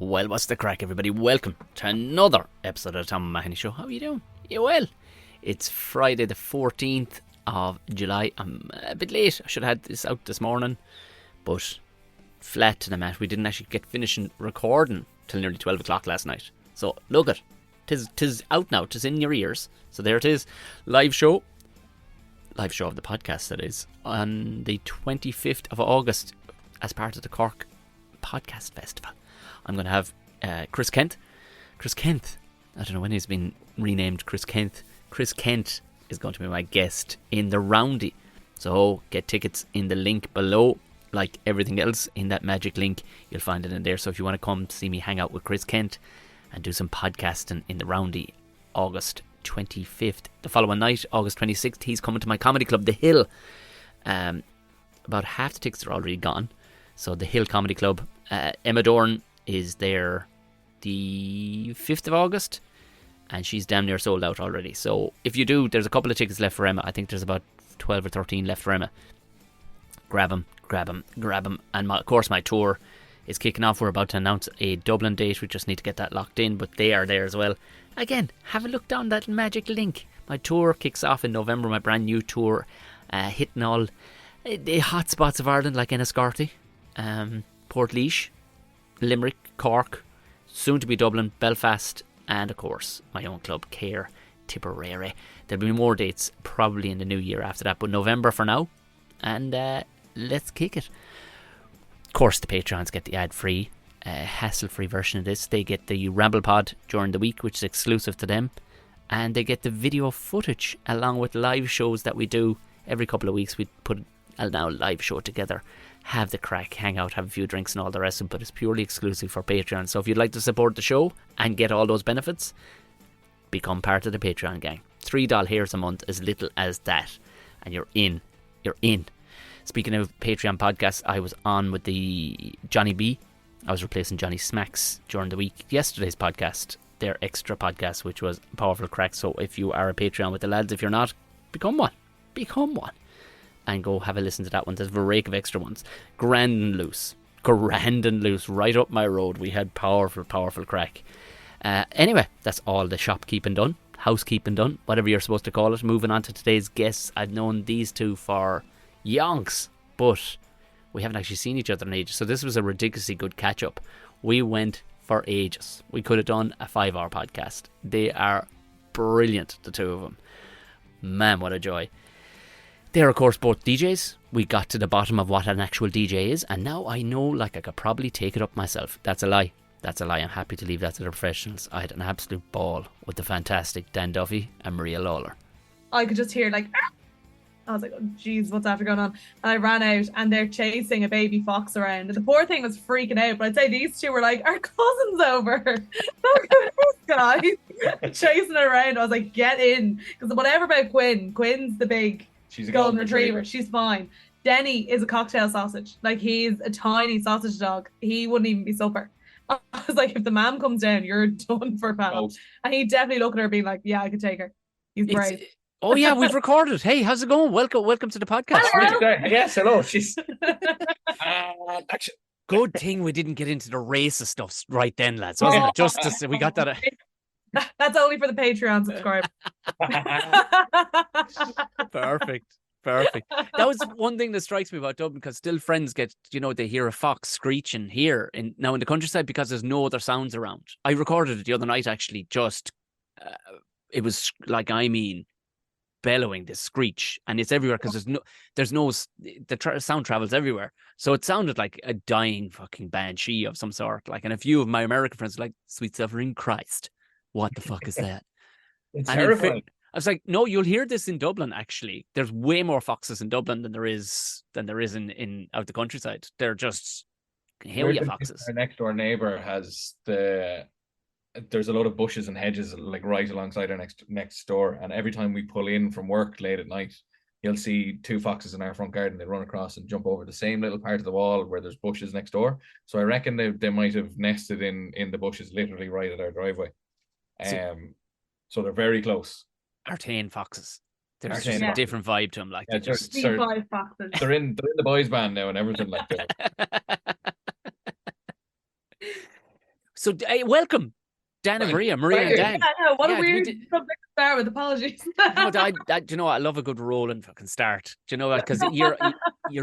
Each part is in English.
Well, what's the crack, everybody? Welcome to another episode of the Tom and Mahony Show. How are you doing? You well? It's Friday the 14th of July. I'm a bit late. I should have had this out this morning, but flat to the mat. We didn't actually get finishing recording till nearly 12 o'clock last night. So, look it. Tis out now. Tis in your ears. So there it is. Live show of the podcast, that is, on the 25th of August as part of the Cork Podcast Festival. I'm going to have Chris Kent. I don't know when he's been renamed Chris Kent. Chris Kent is going to be my guest in the Roundy. So get tickets in the link below. Like everything else in that magic link, you'll find it in there. So if you want to come see me hang out with Chris Kent and do some podcasting in the Roundy, August 25th. The following night, August 26th, he's coming to my comedy club, The Hill. About half the tickets are already gone. So The Hill Comedy Club. Emma Dorn is there the 5th of August, and she's damn near sold out already. So if you do, there's a couple of tickets left for Emma. I think there's about 12 or 13 left for Emma. Grab them. And of course my tour is kicking off. We're about to announce a Dublin date. We just need to get that locked in, but they are there as well. Again, have a look down that magic link. My tour kicks off in November, my brand new tour, hitting all the hot spots of Ireland, like Enniscorthy, Portlaoise, Limerick, Cork, soon to be Dublin, Belfast, and of course my own club, Care, Tipperary. There'll be more dates probably in the new year after that, but November for now, and let's kick it. Of course, the Patreons get the ad-free, hassle-free version of this. They get the Ramble Pod during the week, which is exclusive to them, and they get the video footage along with live shows that we do every couple of weeks. We put a now live show together, have the crack, hang out, have a few drinks and all the rest of it, but it's purely exclusive for Patreon. So if you'd like to support the show and get all those benefits, become part of the Patreon gang. $3 hairs a month, as little as that, and you're in. Speaking of Patreon podcasts, I was on with the Johnny B. I was replacing Johnny Smacks during the week. Yesterday's podcast, their extra podcast, which was powerful crack. So if you are a Patreon with the lads, if you're not, become one. And go have a listen to that one. There's a rake of extra ones. Grand and loose, right up my road. We had powerful crack. Anyway, that's all the shopkeeping done, housekeeping done, whatever you're supposed to call it. Moving on to today's guests. I've known these two for yonks, but we haven't actually seen each other in ages. So this was a ridiculously good catch up. We went for ages. We could have done a 5-hour podcast. They are brilliant, the two of them. Man, what a joy. They're, of course, both DJs. We got to the bottom of what an actual DJ is, and now I know, like, I could probably take it up myself. That's a lie. I'm happy to leave that to the professionals. I had an absolute ball with the fantastic Dan Duffy and Maria Lawlor. I could just hear, like, ah! I was like, oh, geez, what's after going on? And I ran out, and they're chasing a baby fox around. And the poor thing was freaking out, but I'd say these two were like, our cousin's over. Look at this guy chasing it around. I was like, get in. Because whatever about Quinn's the big... She's a golden retriever. She's fine. Denny is a cocktail sausage. Like, he's a tiny sausage dog. He wouldn't even be supper. I was like, if the mam comes down, you're done for pal. And he definitely looked at her being like, yeah, I could take her. He's brave. Oh yeah, we've recorded. Hey, how's it going? Welcome to the podcast. Yes, hello. She's actually, good thing we didn't get into the racist stuff right then, lads, wasn't it? Just to say, we got that. That's only for the Patreon subscribe. Perfect. That was one thing that strikes me about Dublin, because still friends get, they hear a fox screeching here now in the countryside because there's no other sounds around. I recorded it the other night, actually. Just it was like, bellowing, this screech, and it's everywhere because the sound travels everywhere. So it sounded like a dying fucking banshee of some sort. Like, and a few of my American friends were like, "Sweet suffering Christ, what the fuck is that?" It's terrifying. I was like, no, you'll hear this in Dublin. Actually, there's way more foxes in Dublin than there is in out the countryside. They're just hell yeah foxes. Our next door neighbour has there's a lot of bushes and hedges like right alongside our next door, and every time we pull in from work late at night, you'll see two foxes in our front garden. They run across and jump over the same little part of the wall where there's bushes next door. So I reckon they might have nested in the bushes literally right at our driveway. So they're very close. Artane foxes. There's just a different vibe to them. Like, they're in the boys band now and everything like that. So welcome, Dan and Maria and Dan. Yeah, no, what a Yeah, weird subject to start with. Apologies. No, do you know what? I love a good rolling fucking start. Do you know what? Because you're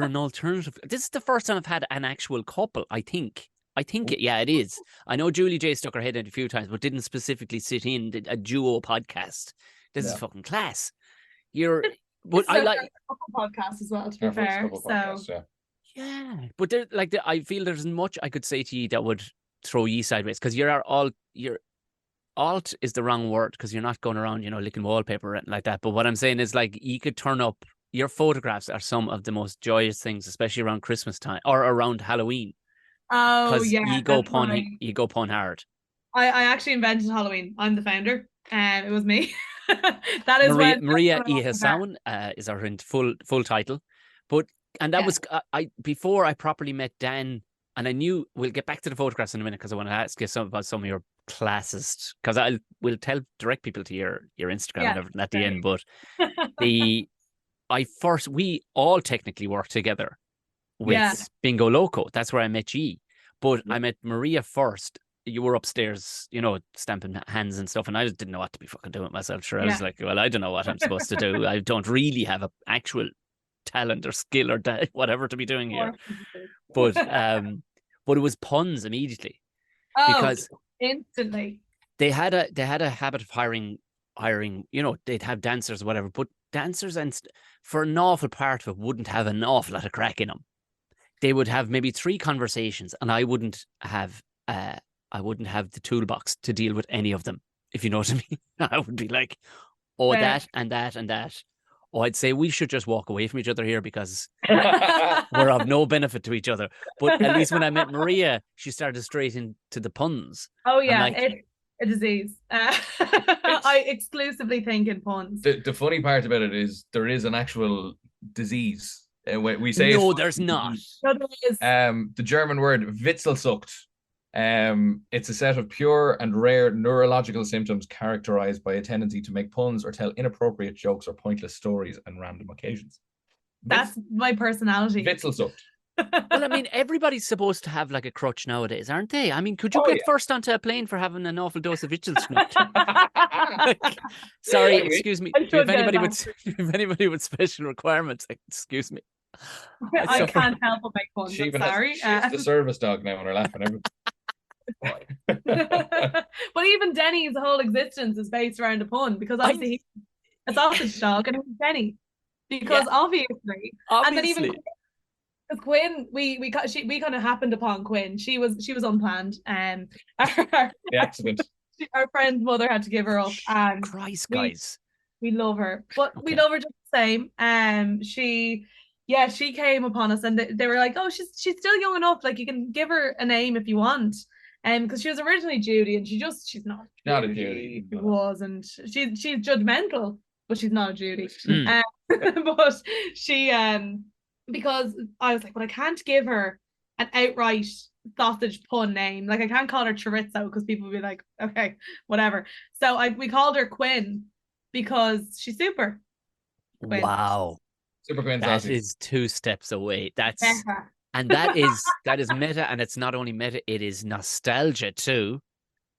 an alternative. This is the first time I've had an actual couple. I think it is. I know Julie J stuck her head in a few times, but didn't specifically sit in a duo podcast. This is fucking class. But I like a couple podcasts as well. To be fair, yeah. But I feel there's much I could say to you that would throw you sideways because you're alt is the wrong word because you're not going around, licking wallpaper or anything like that. But what I'm saying is like you could turn up. Your photographs are some of the most joyous things, especially around Christmas time or around Halloween. Oh yeah, you go pun hard. I actually invented Halloween. I'm the founder, and it was me. That is Maria Ihasawan is our full title, that was before I properly met Dan, and I knew we'll get back to the photographs in a minute because I want to ask you about some of your classist because we'll direct people to your Instagram and everything at the end. But we all technically worked together with Bingo Loco. That's where I met you. But I met Maria first. You were upstairs, stamping hands and stuff, and I just didn't know what to be fucking doing myself. Sure, I was like, well, I don't know what I'm supposed to do. I don't really have an actual talent or skill or whatever to be doing here. But it was puns immediately. Because instantly. They had a habit of hiring, they'd have dancers or whatever, but dancers for an awful part of it wouldn't have an awful lot of crack in them. They would have maybe 3 conversations and I wouldn't have the toolbox to deal with any of them, if you know what I mean. I would be like, that and that and that. Oh, I'd say we should just walk away from each other here because we're of no benefit to each other. But at least when I met Maria, she started straight into the puns. Oh yeah, it's a disease. I exclusively think in puns. The funny part about it is there is an actual disease. We say there's not. No, there is. The German word Witzelsucht. It's a set of pure and rare neurological symptoms characterized by a tendency to make puns or tell inappropriate jokes or pointless stories on random occasions. That's my personality. Witzelsucht. Well, I mean, everybody's supposed to have like a crutch nowadays, aren't they? I mean, could you get first onto a plane for having an awful dose of Witzelsucht? Sorry, excuse me. If anybody with special requirements, excuse me. I can't help but make puns. She sorry. She's the service dog now, and we're laughing everything. But even Denny's whole existence is based around a pun because obviously he's a sausage dog and he's Denny because obviously, and then even Quinn, we kind of happened upon Quinn. She was unplanned, and the accident. Our friend's mother had to give her up, and Christ, guys, we love her, but we love her just the same. She came upon us and they were like, oh, she's still young enough, like you can give her a name if you want, because she was originally Judy and she's not a Judy. She wasn't. She's judgmental, but she's not a Judy. But she because I was like, but I can't give her an outright sausage pun name. Like I can't call her chorizo because people will be like, okay, whatever. So we called her Quinn because she's super. Quinn. Wow. Super Quinn that sausage. Is 2 steps away. That's meta. And that is meta, and it's not only meta, it is nostalgia too.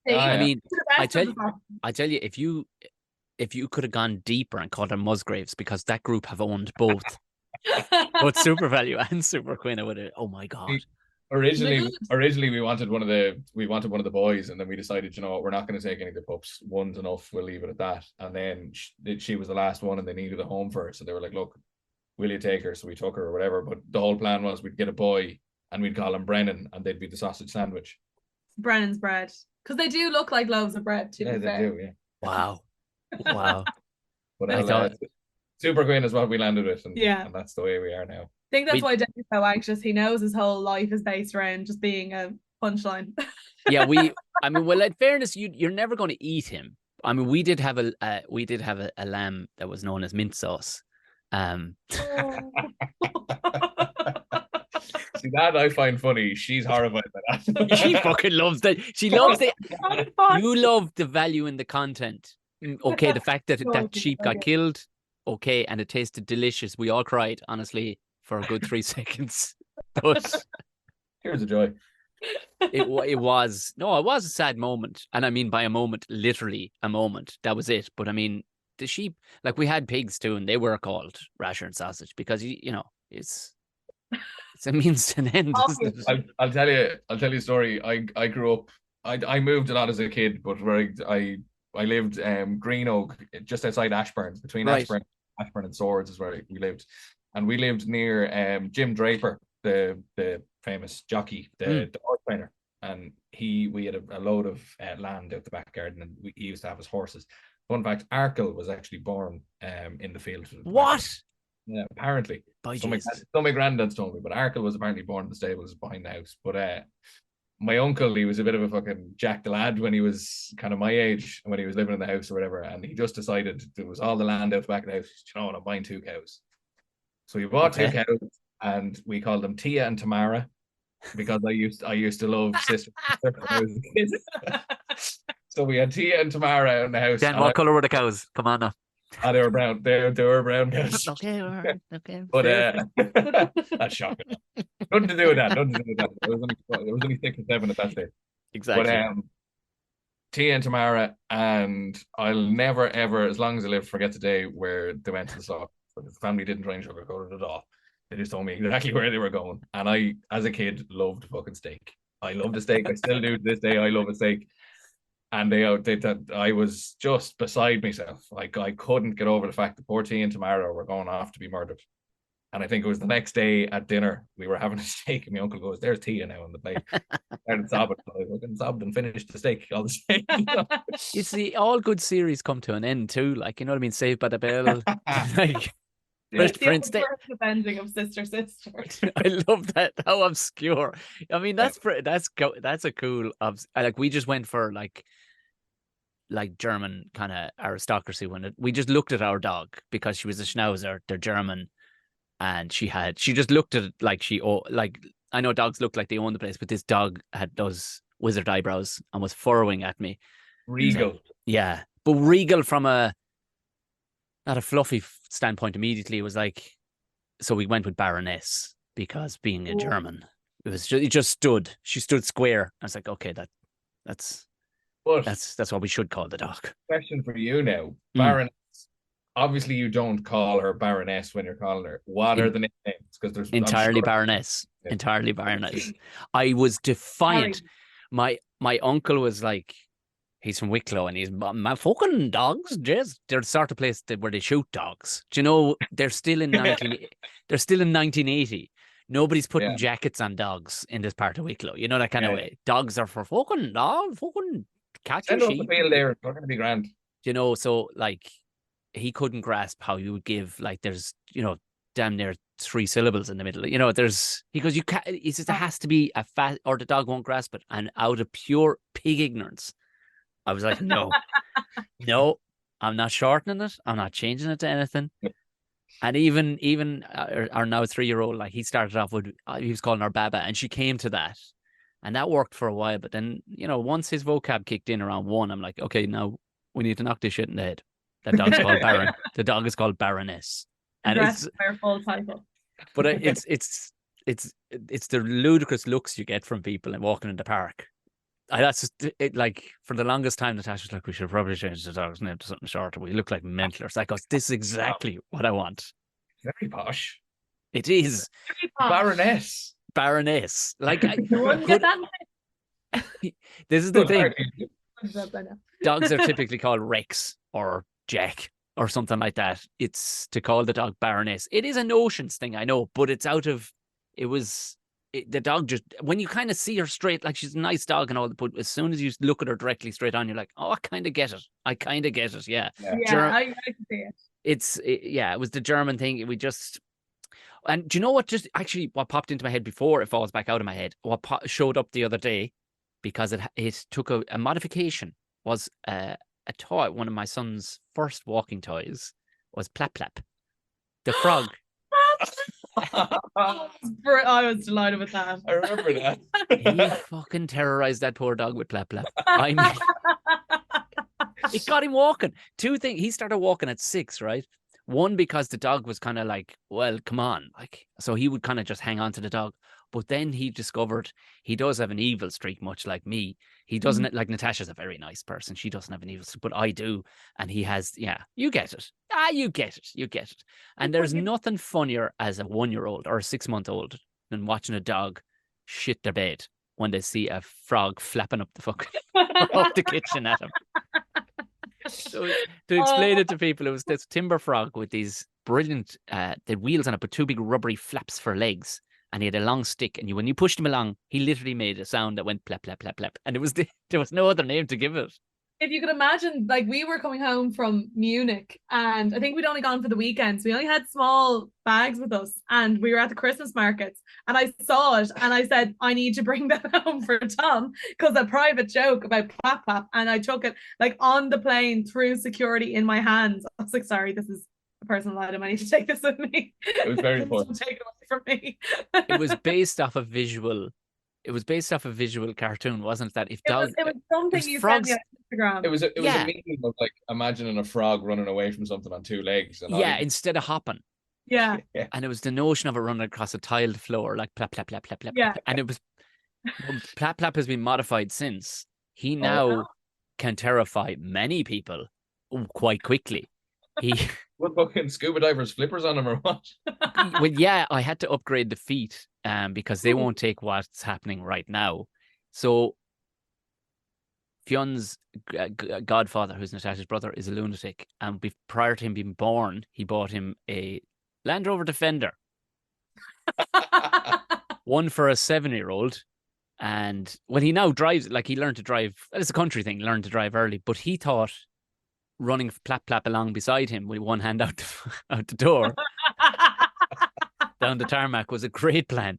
I mean, I tell you, if you could have gone deeper and called them Musgraves, because that group have owned both Super Value and Super Quinn, I would have. Oh my god! Originally, we wanted one of the boys, and then we decided, you know what, we're not going to take any of the pups. One's enough. We'll leave it at that. And then she was the last one, and they needed a home for her, so they were like, "Look, will you take her?" So we took her or whatever. But the whole plan was we'd get a boy, and we'd call him Brennan, and they'd be the sausage sandwich. Brennan's bread, because they do look like loaves of bread too. Yeah, they do. Yeah. Wow. But I thought Super Quinn is what we landed with, and that's the way we are now. I think that's why Danny's so anxious. He knows his whole life is based around just being a punchline. Yeah, well, in fairness, you're never going to eat him. I mean, we did have a lamb that was known as mint sauce. See, that I find funny. She's horrified by that. She fucking loves that. She loves it. You love the value in the content. Okay, the fact that that sheep got killed. Okay, and it tasted delicious. We all cried, honestly, for a good 3 seconds. But here's a joy. It was a sad moment, and I mean by a moment, literally a moment. That was it. But I mean, the sheep, like we had pigs too, and they were called rasher and sausage because you know it's a means to an end, isn't it? I'll tell you a story. I grew up. I moved a lot as a kid, but where I lived Green Oak, just outside Ashburn, between Right. Ashburn and Swords is where we lived, and we lived near Jim Draper, the famous jockey, the horse trainer, and we had a load of land out the back garden, and he used to have his horses. Fun fact: Arkle was actually born in the field. What? Yeah, apparently. By So Jesus. my granddads told me, but Arkle was apparently born in the stables behind the house. But my uncle, he was a bit of a fucking Jack the Lad when he was kind of my age, when he was living in the house or whatever, and he just decided there was all the land out the back of the house. You know what? I'm buying 2 cows. So he bought 2 cows, and we called them Tia and Tamara because I used to love sister when I was a kid. So we had Tia and Tamara in the house. Dan, what color were the cows? Come on now. They were brown. They were brown cows. Okay, all right, okay. But that's shocking. Nothing to do with that. Nothing to do with that. It was only 6 or 7 at that stage. Exactly. But Tia and Tamara, and I'll never ever, as long as I live, forget the day where they went to the slaughter. But the family didn't try and sugarcoat it at all. They just told me exactly where they were going. And I, as a kid, loved fucking steak. I loved a steak. I still do to this day. I love a steak. And I was just beside myself. Like I couldn't get over the fact that poor Tia and Tamara were going off to be murdered. And I think it was the next day at dinner, we were having a steak, and my uncle goes, "There's Tia now on the plate." Started sobbing. I fucking sobbed and finished the steak all the same. You see, all good series come to an end too. Like, you know what I mean? Saved by the Bell. Like, It's the Prince alternative ending of Sister. I love that. How obscure. I mean, that's a cool. Like, we just went for like German kind of aristocracy when we just looked at our dog because she was a Schnauzer. They're German. And she just looked at it like I know dogs look like they own the place, but this dog had those wizard eyebrows and was furrowing at me. Regal. Yeah. But regal from not a fluffy standpoint immediately. It was like, so we went with Baroness because being a German, it just stood. She stood square. I was like, okay, that's what we should call the dog. Question for you now, Baroness. Obviously, you don't call her Baroness when you're calling her. What are the nicknames? Because there's entirely Baroness. Yeah. Entirely Baroness. I was defiant. My uncle was like, he's from Wicklow, and he's my fucking dogs. Just they're the sort of place where they shoot dogs. Do you know they're still in 1980. Nobody's putting jackets on dogs in this part of Wicklow. You know that kind of way. Dogs are for fucking catching sheep. The field there. It's not going to be grand. You know, so like. He couldn't grasp how you would give there's damn near 3 syllables in the middle. You know, he goes, you can't. He says there has to be a fat, or the dog won't grasp it. And out of pure pig ignorance, I was like, no, I'm not shortening it. I'm not changing it to anything. And even our now 3-year-old, like he started off with he was calling her Baba, and she came to that, and that worked for a while. But then once his vocab kicked in around 1, I'm like, okay, now we need to knock this shit in the head. That dog's called Baron. The dog is called Baroness, and it's their full title. But it's the ludicrous looks you get from people and walking in the park. That's just it. Like for the longest time, Natasha's like, we should probably change the dog's name to something shorter. We look like mentalers. I go, this is exactly what I want. Very posh. It is. Baroness. Like get that. This is the thing. Dogs are typically called Rex or Jack or something like that. It's to call the dog Baroness. It is a notions thing, I know, but it's out of. The dog just, when you kind of see her straight, like she's a nice dog and all, but as soon as you look at her directly straight on, you're like, oh, I kind of get it. Yeah. I can see it. It was the German thing. And do you know what? Just actually, what popped into my head before it falls back out of my head, what showed up the other day, because it took a modification, was a toy. One of my son's first walking toys was Plap Plap, the frog. I was delighted with that. I remember that. He fucking terrorized that poor dog with Plap Plap. I mean, it got him walking. 2 things. He started walking at 6, right? 1, because the dog was kind of like, well, come on. Like, so he would kind of just hang on to the dog. But then he discovered he does have an evil streak, much like me. He doesn't, like Natasha's a very nice person. She doesn't have an evil streak, but I do. And he has, you get it. You get it. You get it. And there's nothing funnier as a 1-year-old or a 6-month-old than watching a dog shit their bed when they see a frog flapping up the fucking off the kitchen at him. So to explain it to people, it was this timber frog with these brilliant the wheels on it, but 2 big rubbery flaps for legs, and he had a long stick. And when you pushed him along, he literally made a sound that went plap plap plap plap, and there was no other name to give it. If you could imagine, like, we were coming home from Munich, and I think we'd only gone for the weekend, so we only had small bags with us, and we were at the Christmas markets, and I saw it, and I said, I need to bring that home for Tom, because a private joke about plap plap, and I took it like on the plane through security in my hands. I was like, sorry, this is a personal item. I need to take this with me. It was very fun. Don't take it away from me. It was based off a visual. It was based off a visual cartoon, wasn't that? If dog, it was something it was you frogs, sent me on Instagram. It was a meme of like imagining a frog running away from something on 2 legs. And instead of hopping. Yeah. And it was the notion of it running across a tiled floor, like plap, plap, plap, plap, plap. Yeah. And it was, plap, plap has been modified since. He now can terrify many people quite quickly. What fucking scuba divers flippers on him or what? Well, yeah, I had to upgrade the feet because they won't take what's happening right now. So Fion's godfather, who's Natasha's brother, is a lunatic. And prior to him being born, he bought him a Land Rover Defender. One for a 7-year-old. And when he now drives, like, he learned to drive, it's a country thing, learned to drive early, but he thought running plap plap along beside him with one hand out the door down the tarmac was a great plan.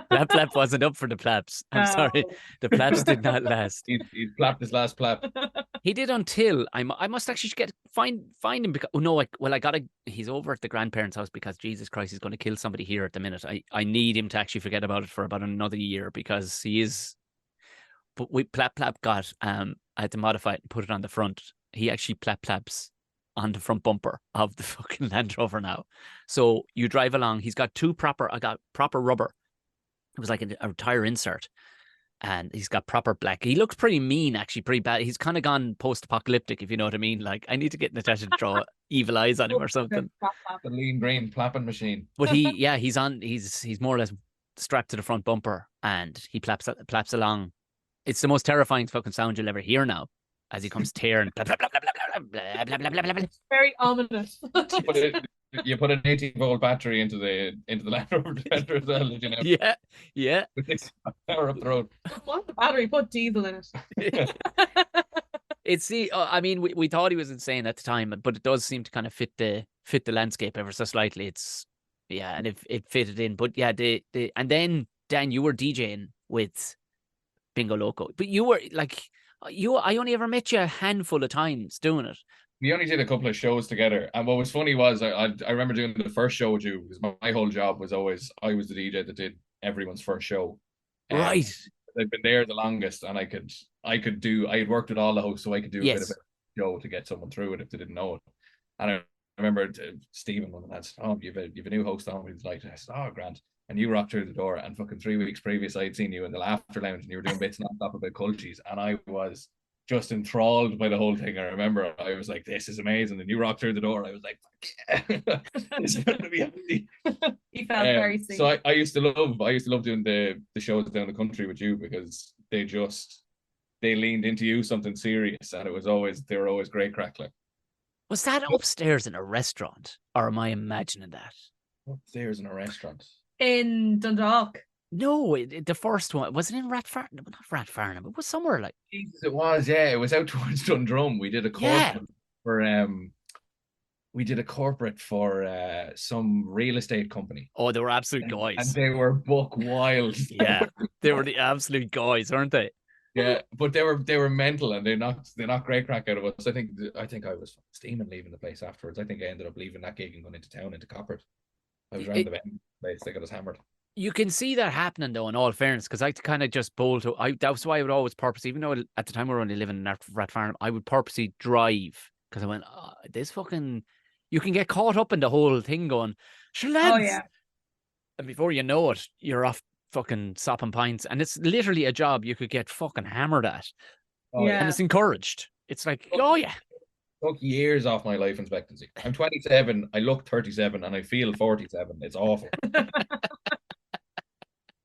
Plap plap wasn't up for the plaps. I'm sorry, the plaps did not last. He plapped his last plap. He did until I must actually find him because he's over at the grandparents' house because Jesus Christ, he's going to kill somebody here at the minute. I need him to actually forget about it for about another year because he is. But we plap plap got I had to modify it and put it on the front. He actually plap plaps on the front bumper of the fucking Land Rover now. So you drive along. He's got I got proper rubber. It was like a tire insert. And he's got proper black. He looks pretty mean, actually, pretty bad. He's kind of gone post-apocalyptic, if you know what I mean. Like, I need to get Natasha to draw evil eyes on him or something. The lean green plapping machine. But he's more or less strapped to the front bumper and he plaps along. It's the most terrifying fucking sound you'll ever hear now. As he comes tearing, blah, blah, blah, blah, blah, blah, blah, blah, blah, blah. Very ominous. You put an 18-volt battery into the Land Rover Defender as well, did you know? Yeah. Power up the road. What's the battery? Put diesel in it. I mean, we thought he was insane at the time, but it does seem to kind of fit the landscape ever so slightly. And it fitted in. But yeah, and then Dan, you were DJing with Bingo Loco, but you were like. I only ever met you a handful of times doing it. We only did a couple of shows together, and what was funny was I remember doing the first show with you because my whole job was always I was the DJ that did everyone's first show. Right. I'd been there the longest, and I had worked with all the hosts, so I could do a bit of a show to get someone through it if they didn't know it. And I remember Stephen, one of the lads, you've a new host on. He's like, I said, Grant. And you rocked through the door, and fucking 3 weeks previous, I'd seen you in the Laughter Lounge, and you were doing bits non-stop about cultures, and I was just enthralled by the whole thing. I remember I was like, "This is amazing." And you rocked through the door, I was like, "Fuck yeah, this is going to be handy." He felt very seen. So I used to love doing the shows down the country with you because they leaned into you something serious, and they were always great crack. Like, was that upstairs in a restaurant, or am I imagining that? Upstairs in a restaurant. In Dundalk. No, the first one wasn't in Rathfarnham. Not Rathfarnham. It was somewhere like. Jesus, it was. Yeah, it was out towards Dundrum. We did a corporate for some real estate company. Oh, they were absolute guys, and they were buck wild. Yeah, they were the absolute guys, weren't they? Yeah, but they were mental, and they knocked great crack out of us. I think I was steaming leaving the place afterwards. I think I ended up leaving that gig and going into town into Coppard. I was around the place. They got us hammered. You can see that happening, though, in all fairness, because I kind of just bowl to. That's why I would always purposely, even though at the time we were only living in Rathfarnham, I would purposely drive because I went, this fucking. You can get caught up in the whole thing going, sure, lads. Oh, yeah. And before you know it, you're off fucking sopping pints, and it's literally a job you could get fucking hammered at, Oh, Yeah. and it's encouraged. It's like, oh yeah, Took years off my life expectancy. I'm 27. I look 37, and I feel 47. It's awful.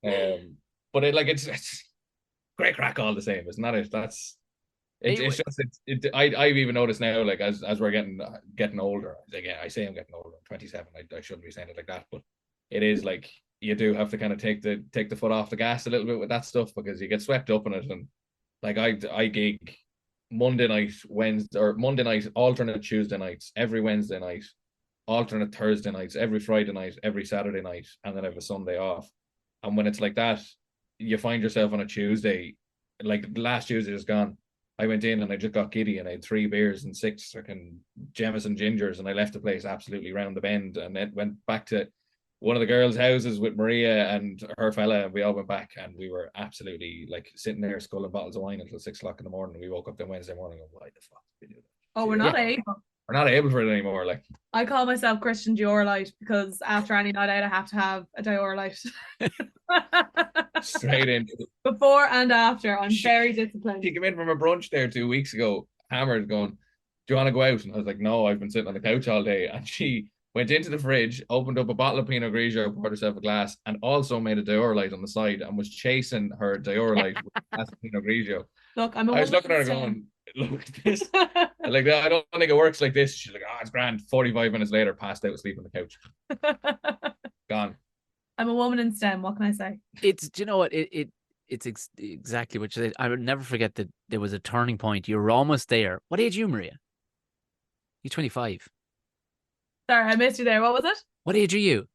But it's great crack all the same. It's not it. That's it. It's just I've even noticed now, like as we're getting older. Again, I say I'm getting older. I'm 27. I shouldn't be saying it like that, but it is like you do have to kind of take the foot off the gas a little bit with that stuff, because you get swept up in it. And like I gig Monday night, Wednesday, or Monday night, alternate Tuesday nights, every Wednesday night, alternate Thursday nights, every Friday night, every Saturday night, and then I have a Sunday off. And when it's like that, you find yourself on a Tuesday, like last Tuesday is gone. I went in and I just got giddy, and I had 3 beers and 6 fucking Jameson gingers, and I left the place absolutely round the bend, and then went back to one of the girls' houses with Maria and her fella, and we all went back, and we were absolutely like sitting there sculling bottles of wine until 6 o'clock in the morning. We woke up then Wednesday morning and why the fuck did we do that? Oh, we're not able. We're not able for it anymore. Like, I call myself Christian Dior Light, because after any night out, I have to have a Dior Light. straight in. Before and after, I'm very disciplined. She came in from a brunch there 2 weeks ago, hammered, going, "Do you want to go out?" And I was like, "No, I've been sitting on the couch all day." And she went into the fridge, opened up a bottle of Pinot Grigio, poured herself a glass, and also made a Dior Light on the side, and was chasing her Dior Light with a glass of Pinot Grigio. Look, I was looking at her going, "Look at this." Like, I don't think it works like this. She's like, "Oh, it's grand." 45 minutes later, passed out asleep on the couch. Gone. I'm a woman in STEM. What can I say? it's, do you know what it's exactly what you said. I will never forget that there was a turning point. You were almost there. What age are you, Maria? You're 25. Sorry, I missed you there. What was it? What age are you?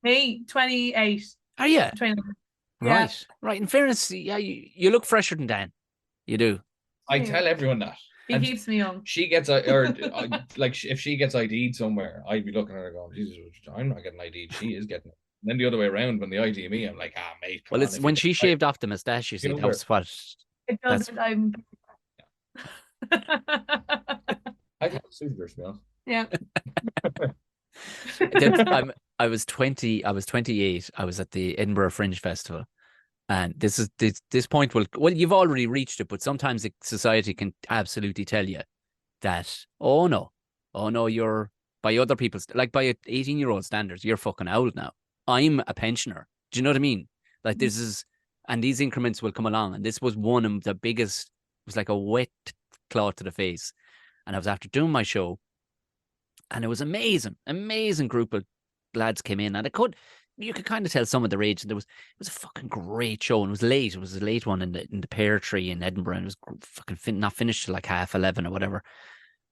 Me, 28. Are you? 29. Right. Right. In fairness, yeah, you look fresher than Dan. You do. I tell everyone that. He And keeps me young. she gets like if she gets ID'd somewhere, I'd be looking at her going, "Jesus, I'm not getting ID'd. She is getting it." And then the other way around, when they ID me, I'm like, mate. Well, it's when she shaved off the mustache, you see, that was what. It does. I'm. I think it's suited her, to be honest. Yeah. I was 20. I was 28. I was at the Edinburgh Fringe Festival, and this point well, you've already reached it, but sometimes society can absolutely tell you that, oh no, you're by other people's, like by 18-year-old standards, you're fucking old now. I'm a pensioner. Do you know what I mean? Like this is, and these increments will come along, and this was one of the biggest. It was like a wet cloth to the face, and I was after doing my show. And it was amazing group of lads came in, and you could kind of tell some of their age. And it was a fucking great show, and it was late. It was a late one in the Pear Tree in Edinburgh, and it was fucking not finished till like 11:30 or whatever.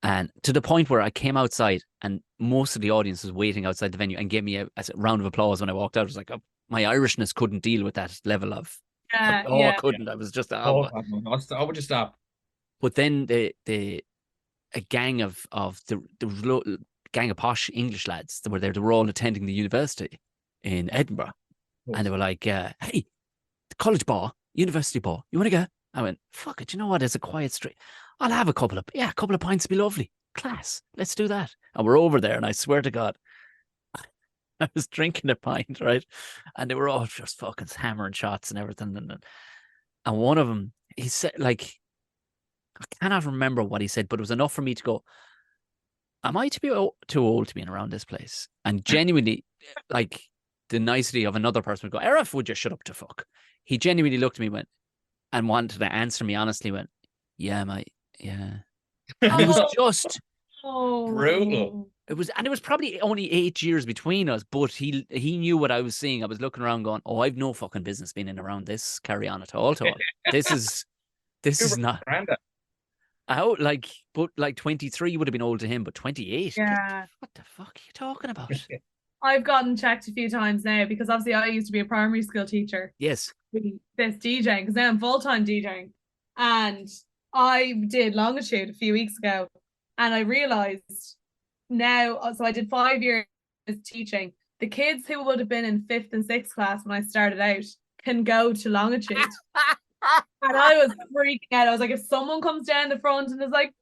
And to the point where I came outside, and most of the audience was waiting outside the venue and gave me a round of applause when I walked out. It was like, my Irishness couldn't deal with that level of. I couldn't. I was just. How would you stop? But then a gang of gang of posh English lads that were there. They were all attending the university in Edinburgh, and they were like, "Hey, the college bar, university bar, you want to go?" I went, "Fuck it, you know what? It's a quiet street. I'll have a couple of pints. Would be lovely. Class. Let's do that." And we're over there, and I swear to God, I was drinking a pint, right, and they were all just fucking hammering shots and everything, and one of them, he said, like, I cannot remember what he said, but it was enough for me to go, am I too old to be in around this place? And genuinely, like, the nicety of another person would go, Arif, would you shut up to fuck? He genuinely looked at me, and wanted to answer me honestly, went, yeah, mate, yeah. And it was just brutal. It was probably only 8 years between us, but he knew what I was seeing. I was looking around going, oh, I've no fucking business being in around this carry on at all. This is not. Out but 23 would have been old to him, but 28. Yeah. What the fuck are you talking about? I've gotten checked a few times now, because obviously I used to be a primary school teacher. Yes. This DJing, because now I'm full-time DJing. And I did Longitude a few weeks ago, and I realised now, so I did 5 years teaching. The kids who would have been in 5th and 6th class when I started out can go to Longitude. And I was freaking out. I was like, if someone comes down the front and is like,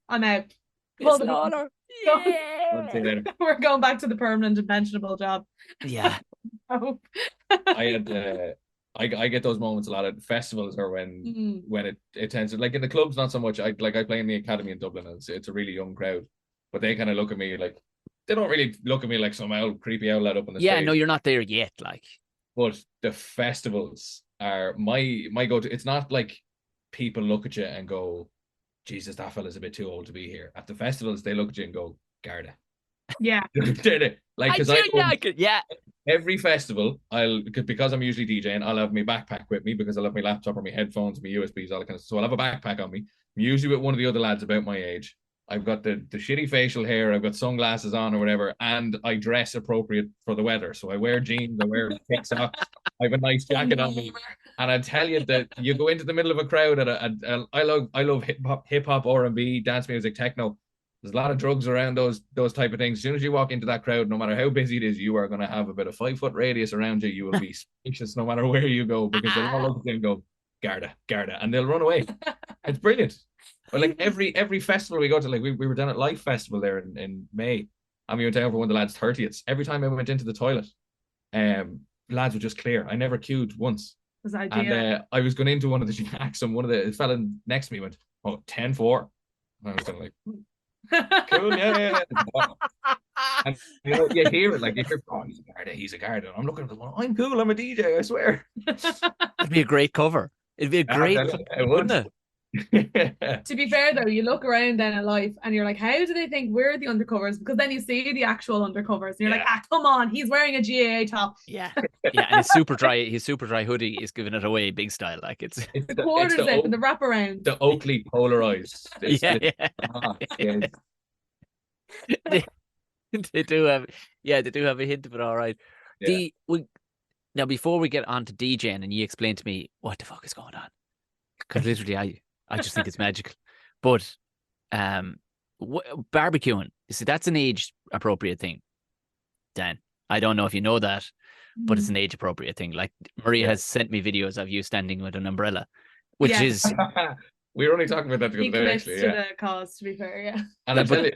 I'm out. Lawlor. Yeah. We're going back to the permanent and pensionable job. Yeah. Oh. I had I get those moments a lot at festivals, or Mm. when it tends to, like, in the clubs not so much. I play in the academy in Dublin, and it's a really young crowd, but they kind of look at me like, they don't really look at me like some creepy outlet up on the Yeah, no, stage. you're not there yet. Like, But the festivals are my go-to. It's not like people look at you and go, Jesus, that fella's a bit too old to be here. At the festivals, they look at you and go, Garda. Yeah. Like, I because do, I go yeah, yeah. every festival, because I'm usually DJing, I'll have my backpack with me, because I'll have my laptop or my headphones, my USBs, all that kind of stuff. So I'll have a backpack on me. I'm usually with one of the other lads about my age. I've got the shitty facial hair, I've got sunglasses on or whatever, and I dress appropriate for the weather. So I wear jeans, I wear thick socks, I have a nice jacket on me. And I tell you that you go into the middle of a crowd I love hip hop, R&B, dance music, techno. There's a lot of drugs around those type of things. As soon as you walk into that crowd, no matter how busy it is, you are going to have about a 5 foot radius around you. You will be spacious no matter where you go, because they'll all look at you and go, Garda, Garda, and they'll run away. It's brilliant. But like every festival we go to, like we were down at Life Festival there in May, and we went down for one of the lads' 30th. Every time I went into the toilet, lads would just clear. I never queued once. Was ideal. And I was going into one of the jacks, and one of the fella next to me went, "Oh, 10-4." And I was kind of like, cool, yeah. And you hear it, like, you hear, oh, he's a guard. And I'm looking at him, I'm cool, I'm a DJ, I swear. It'd be a great cover. It'd be a great cover, wouldn't it? To be fair though, you look around then at Life and you're like, how do they think we're the undercovers? Because then you see the actual undercovers and you're like, come on, he's wearing a GAA top. Yeah, and his super dry hoodie is giving it away big style. Like, it's the quarter zip and the wraparound. The Oakley polarized. They do have a hint of it, all right. Yeah. Now, before we get on to DJing and you explain to me what the fuck is going on, because literally I just think it's magical. But barbecuing, you see, that's an age appropriate thing, Dan. I don't know if you know that, but it's an age appropriate thing. Like, Maria has sent me videos of you standing with an umbrella, which is we were only talking about that the other day, actually. To the cause, to be fair, yeah. And I'll tell you,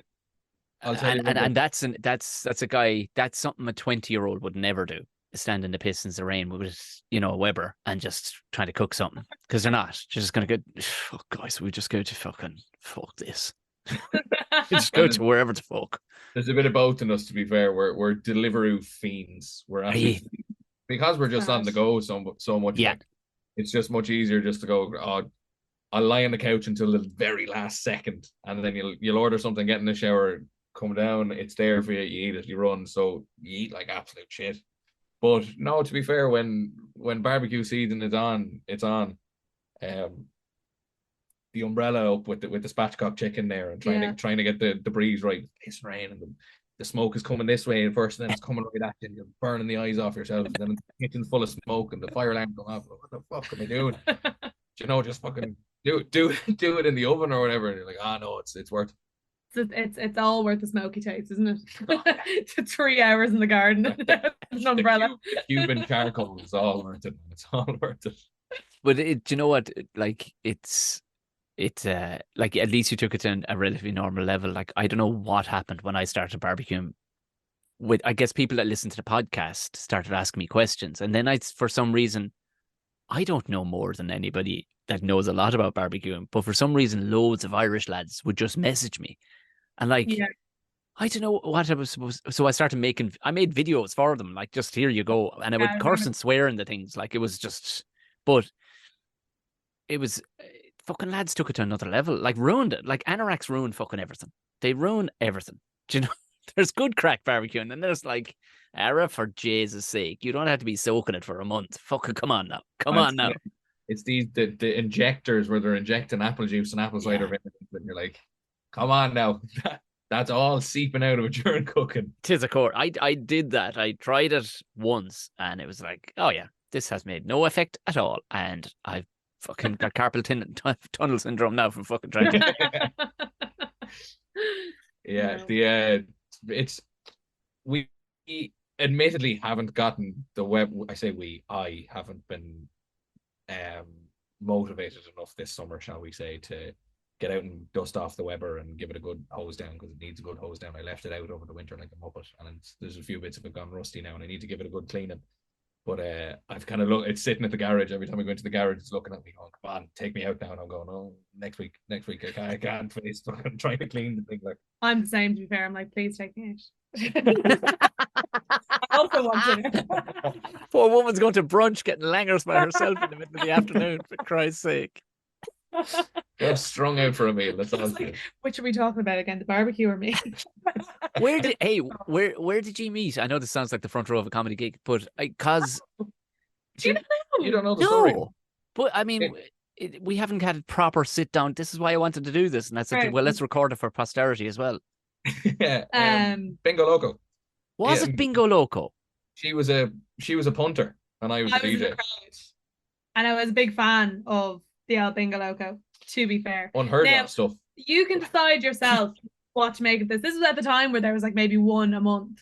that's a guy, that's something a 20-year-old would never do. Stand in the piss in the rain with, a Weber and just trying to cook something, because they're not. They're just going to go, oh, guys, we just go to fucking fuck this. Just go to wherever the fuck. There's a bit of both in us, to be fair. We're Deliveroo fiends. We're actually, because we're just on the go so much. Yeah. Like, it's just much easier just to go, oh, I'll lie on the couch until the very last second, and then you'll order something, get in the shower, come down, it's there for you, you eat it, you run. So you eat like absolute shit. But no, to be fair, when barbecue season is on, it's on. The umbrella up with the spatchcock chicken there, and trying to get the breeze right. It's rain, and the smoke is coming this way, and first, and then it's coming right at you, and you're burning the eyes off yourself, and then the kitchen's full of smoke, and the fire alarm going off. What the fuck am I doing? Just fucking do it in the oven or whatever. And you're like, no, it's worth it. It's all worth the smoky taste, isn't it? 3 hours in the garden, an umbrella. The Cuban charcoal is all worth it. It's all worth it. But do you know what? Like, it's like, at least you took it to a relatively normal level. Like, I don't know what happened when I started barbecuing. I guess people that listen to the podcast started asking me questions, and then for some reason, I don't know more than anybody that knows a lot about barbecuing, but for some reason, loads of Irish lads would just message me. And like, I don't know what I was supposed to. So I made videos for them, like, just here you go. And I would curse and swear in the things. Like, it was just, but it was, fucking lads took it to another level, like, ruined it. Like, anoraks ruined fucking everything. They ruin everything. Do you know? There's good crack barbecuing, and there's like, for Jesus' sake, you don't have to be soaking it for a month. Fucking come on now. It's the injectors where they're injecting apple juice and apple cider vinegar, and you're like, come on now. That's all seeping out of it during cooking. Tis a core. I did that. I tried it once, and it was like, oh yeah, this has made no effect at all, and I've fucking got carpal tunnel syndrome now from fucking trying to. We admittedly haven't gotten the web. I haven't been motivated enough this summer, shall we say, to get out and dust off the Weber and give it a good hose down because it needs a good hose down. I left it out over the winter like a muppet, and there's a few bits of it gone rusty now, and I need to give it a good cleaning. But I've kind of it's sitting at the garage. Every time I go into the garage, it's looking at me going, "Come on, take me out now." And I'm going, "Oh, next week. I can't face fucking trying to clean the thing." Like, I'm the same, to be fair. I'm like, please take me out. I also want to. Poor woman's going to brunch getting langers by herself in the middle of the afternoon, for Christ's sake. they're strung out for a meal. That's all. Like, which are we talking about again? The barbecue or me? Where did you meet? I know this sounds like the front row of a comedy gig, but because You don't know. You don't know the story. no, but I mean, we haven't had a proper sit down. This is why I wanted to do this, and I said, Right. well, let's record it for posterity as well. Yeah, Bingo Loco. Was Yeah. it Bingo Loco? She was a punter, and I was I a was in the DJ. crowd, and I was a big fan of the El Bingo Loco, to be fair. Unheard Now, of stuff. You can decide yourself what to make of this. This was at the time where there was like maybe one a month.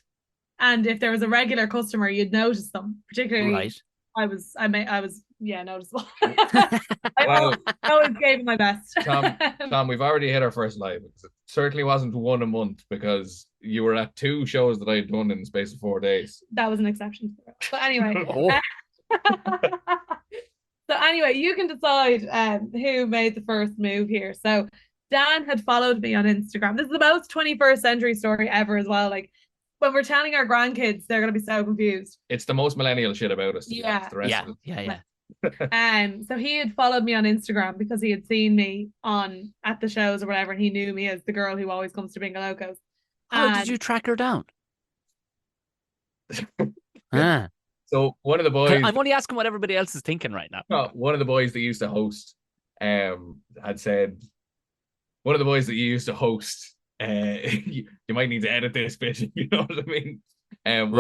And if there was a regular customer, you'd notice them. Particularly, Right. I was noticeable. Well, I always gave it my best. Tom, we've already hit our first live. It certainly wasn't one a month because you were at 2 shows that I had done in the space of 4 days. That was an exception. But anyway. Oh. So anyway, you can decide who made the first move here. So Dan had followed me on Instagram. This is the most 21st century story ever as well. Like when we're telling our grandkids, they're going to be so confused. It's the most millennial shit about us. Yeah. The rest of it. Yeah. So he had followed me on Instagram because he had seen me at the shows or whatever, and he knew me as the girl who always comes to Bingo Locos. How did you track her down? Ah. So one of the boys, I'm only asking what everybody else is thinking right now. one of the boys that used to host, had said, one of the boys that you used to host, you might need to edit this bit. You know what I mean? Right.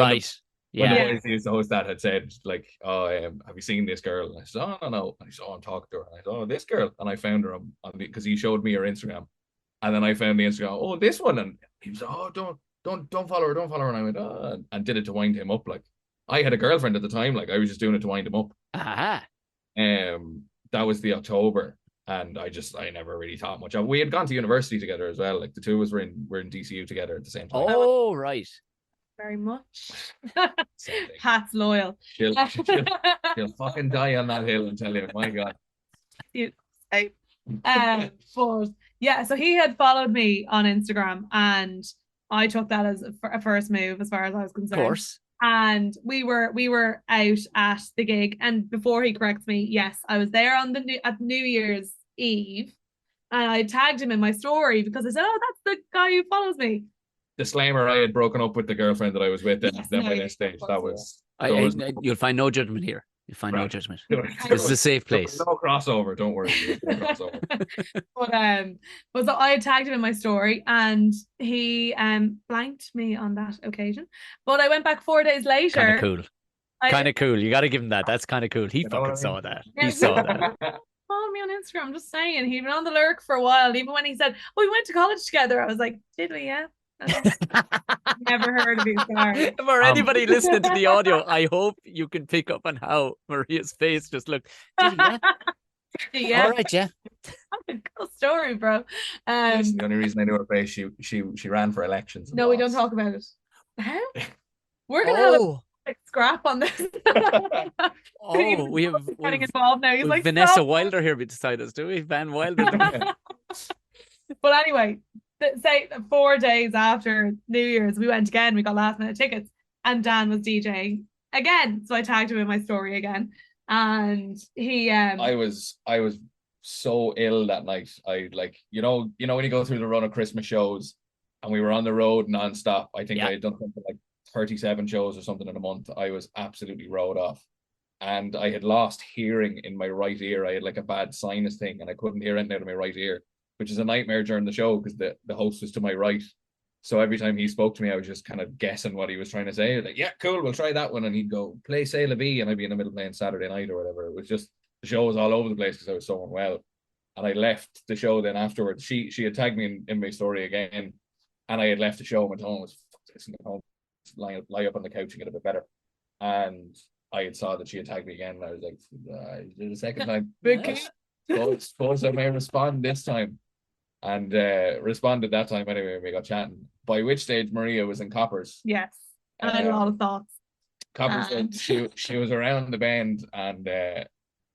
One of Yeah. the boys that used to host that had said, like, "Oh, have you seen this girl?" And I said, "Oh, no." And he said, "Oh, I'm talking to her." And I said, "Oh, this girl." And I found her because he showed me her Instagram, and then I found the Instagram. "Oh, this one." And he was, "Oh, don't follow her, don't follow her." And I went, "Oh," and did it to wind him up. Like, I had a girlfriend at the time. Like, I was just doing it to wind him up. Ah. That was the October, and I never really thought much of it. We had gone to university together as well. Like, the two of us were in DCU together at the same time. Oh, right. Very much. Same thing. Pat's loyal. She'll fucking die on that hill and tell you, my God. But yeah, so he had followed me on Instagram, and I took that as a first move as far as I was Of concerned. course. And we were out at the gig, and before he corrects me, yes, I was there on at New Year's Eve, and I tagged him in my story because I said, "Oh, that's the guy who follows me." Disclaimer: I had broken up with the girlfriend that I was with then by this stage. That was You'll find no judgment here. You'll find no Right. judgment. There This is a safe place. No crossover. Don't worry. No crossover. But so I tagged him in my story, and he blanked me on that occasion. But I went back 4 days later. Kind of cool. Kind of cool. You got to give him that. That's kind of cool. He You know what I fucking mean? saw that. Yeah. He saw that. Follow me on Instagram. I'm just saying, he'd been on the lurk for a while. Even when he said, "Oh, we went to college together," I was like, "Did we? Yeah." Never heard of these guys. For anybody listening to the audio, I hope you can pick up on how Maria's face just looked. Did he, yeah? Yeah, All right, yeah. cool story, bro. Listen, the only reason I knew her face, she ran for elections. and No, we don't lost. talk about it. How? We're gonna have Oh, a scrap on this. oh, we have getting involved now. He's we've like, Vanessa "Stop." Wilder here beside us, do we? Van Wilder. But anyway, say 4 days after New Year's, we went again. We got last minute tickets, and Dan was DJing again. So I tagged him in my story again, and he I was so ill that night. I like you know when you go through the run of Christmas shows, and we were on the road nonstop. I think Yeah. I had done something like 37 shows or something in a month. I was absolutely rode off, and I had lost hearing in my right ear. I had like a bad sinus thing, and I couldn't hear anything out of my right ear, which is a nightmare during the show because the host was to my right. So every time he spoke to me, I was just kind of guessing what he was trying to say. Like, "Yeah, cool, we'll try that one." And he'd go, "Play C'est La Vie," and I'd be in the middle playing Saturday Night or whatever. It was just, the show was all over the place because I was so unwell. And I left the show then afterwards. She had tagged me in my story again, and I had left the show. My tone was, "Fuck this," and home, lie up on the couch and get a bit better. And I had saw that she had tagged me again, and I was like, "I did a second time. Big Suppose I may respond this time." and responded that time anyway. We got chatting. By which stage Maria was in Coppers. Yes. And I had a lot of thoughts. Coppers, she was around the bend, and I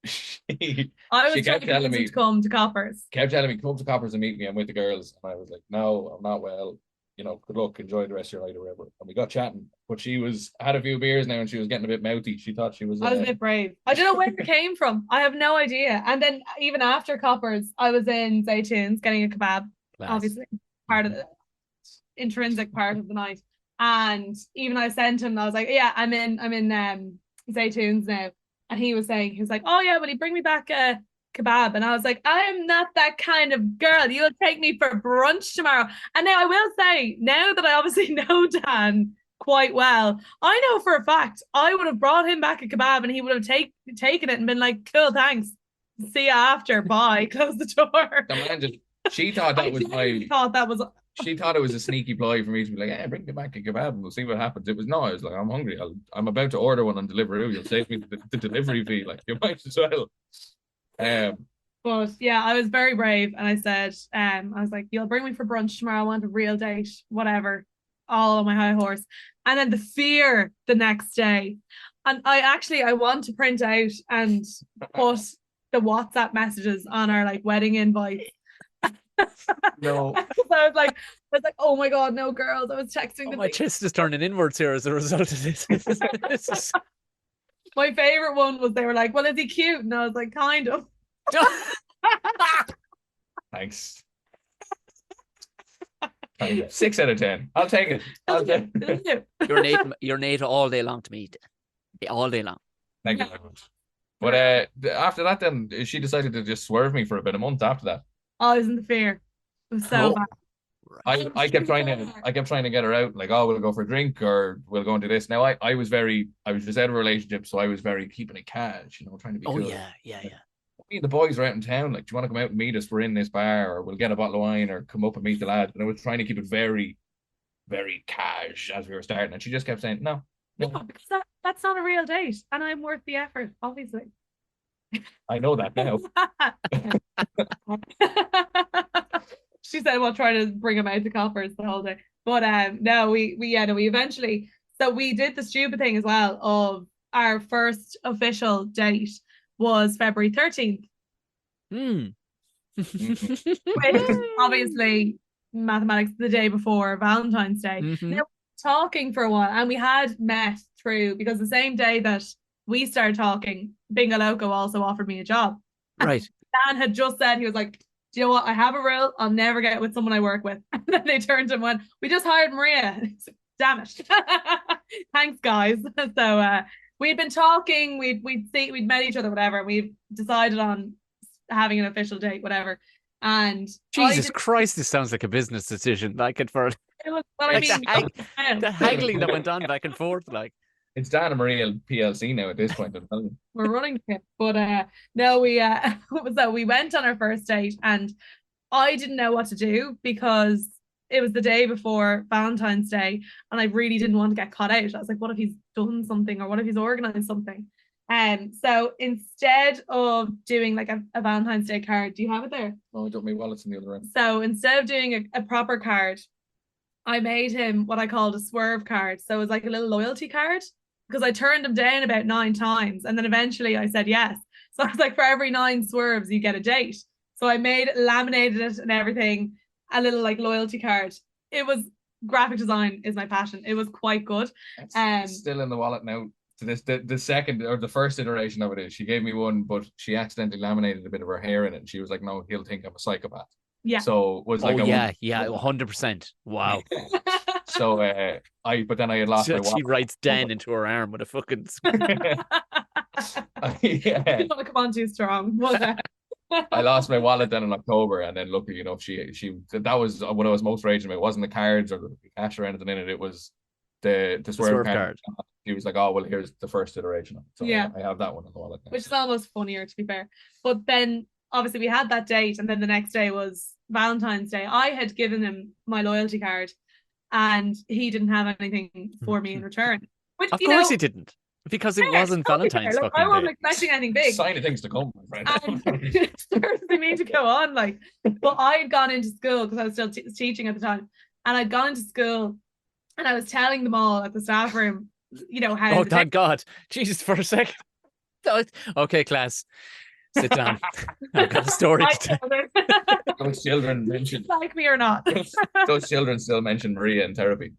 was she kept telling me to come to Coppers. Kept telling me, come to Coppers and meet me. I'm with the girls, and I was like, no, I'm not well. You know, good luck, enjoy the rest of your night or whatever. And we got chatting, but she had a few beers now, and she was getting a bit mouthy. She thought she was. I was a bit brave. I don't know where it came from. I have no idea. And then even after Coppers, I was in Zaytoons getting a kebab. Class. Obviously, part of the intrinsic part of the night. And even I sent him, I was like, yeah, I'm in Zaytoons now. And he was like, oh yeah, will you bring me back a kebab? And I was like, I am not that kind of girl. You'll take me for brunch tomorrow. And now I will say, now that I obviously know Dan quite well, I know for a fact I would have brought him back a kebab and he would have taken it and been like, cool, thanks. See you after. Bye. Close the door. The man just, she thought that was she thought it was a sneaky ploy for me to be like, bring me back a kebab and we'll see what happens. It was no, I was like, I'm hungry. I'm about to order one on Deliveroo. You'll save me the delivery fee. Like, you might as well. But yeah, I was very brave and I said, I was like, you'll bring me for brunch tomorrow. I want a real date, whatever, all on my high horse. And then the fear the next day. And I want to print out and put the WhatsApp messages on our like wedding invite. No. I was like, oh my God, no, girls. I was texting my chest is turning inwards here as a result of this. My favorite one was they were like, well, is he cute? And I was like, kind of. Thanks. 6 out of 10. I'll take it. You're Nate all day long to me. All day long. Thank you very much. But after that, then she decided to just swerve me for about a month after that. Oh, isn't the fear? It was so bad. I kept trying to get her out, like, oh, we'll go for a drink or we'll go and do this. Now I was just out of a relationship, so I was very keeping it cash, trying to be cool. Yeah. Me and the boys were out in town, like, do you want to come out and meet us? We're in this bar, or we'll get a bottle of wine, or come up and meet the lads. And I was trying to keep it very, very cash as we were starting, and she just kept saying no. Because that's not a real date, and I'm worth the effort, obviously. I know that now. She said we'll try to bring him out to Coppers the whole day. But no, we eventually, so we did the stupid thing as well of our first official date was February 13th. Which obviously mathematics the day before Valentine's Day. Now, we were talking for a while and we had met through, because the same day that we started talking, Bingo Loco also offered me a job. Right. Dan had just said, he was like, do you know what? I have a rule. I'll never get with someone I work with. And then they turned and went, we just hired Maria. Damn it. Thanks, guys. So we'd been talking, we'd met each other, whatever. We've decided on having an official date, whatever. And Jesus Christ, this sounds like a business decision. Like it was the haggling that went on back and forth, like. It's Dan and Maria PLC now at this point. We're running it. But no, we so we went on our first date and I didn't know what to do because it was the day before Valentine's Day and I really didn't want to get caught out. I was like, what if he's done something or what if he's organized something? So instead of doing like a Valentine's Day card, do you have it there? Oh, I don't. My wallet's in the other end. So instead of doing a proper card, I made him what I called a swerve card. So it was like a little loyalty card. Because I turned him down about 9 times and then eventually I said yes. So I was like, for every 9 swerves, you get a date. So I laminated it and everything, a little like loyalty card. It was, graphic design is my passion. It was quite good. It's still in the wallet now. To this, the second or the first iteration of it is she gave me one, but she accidentally laminated a bit of her hair in it. And she was like, no, he'll think I'm a psychopath. Yeah. So it was like, 100%. Wow. So but then I had lost my wallet. She writes Dan into her arm with a fucking. You don't want to come on too strong. I lost my wallet then in October, and then luckily enough, she that was what I was most raging about. It wasn't the cards or the cash or anything in it. It was the swerve card. He was like, "Oh well, here's the first iteration of it." So yeah, I have that one in the wallet now. Which is almost funnier, to be fair. But then obviously we had that date, and then the next day was Valentine's Day. I had given him my loyalty card. And he didn't have anything for me in return. Which, of course he didn't. Because it Fair, wasn't totally fair. Valentine's Like, I fucking wasn't day. expecting anything big. Sign of things to come, my And friend. they mean to go on, like, but I had gone into school because I was still teaching at the time, and I'd gone into school, and I was telling them all at the staff room, you know, how Oh, thank God. Jesus, for a second. Okay, class. Sit down. I've got a story to tell. Those children mentioned. Like me or not. Those children still mention Maria in therapy.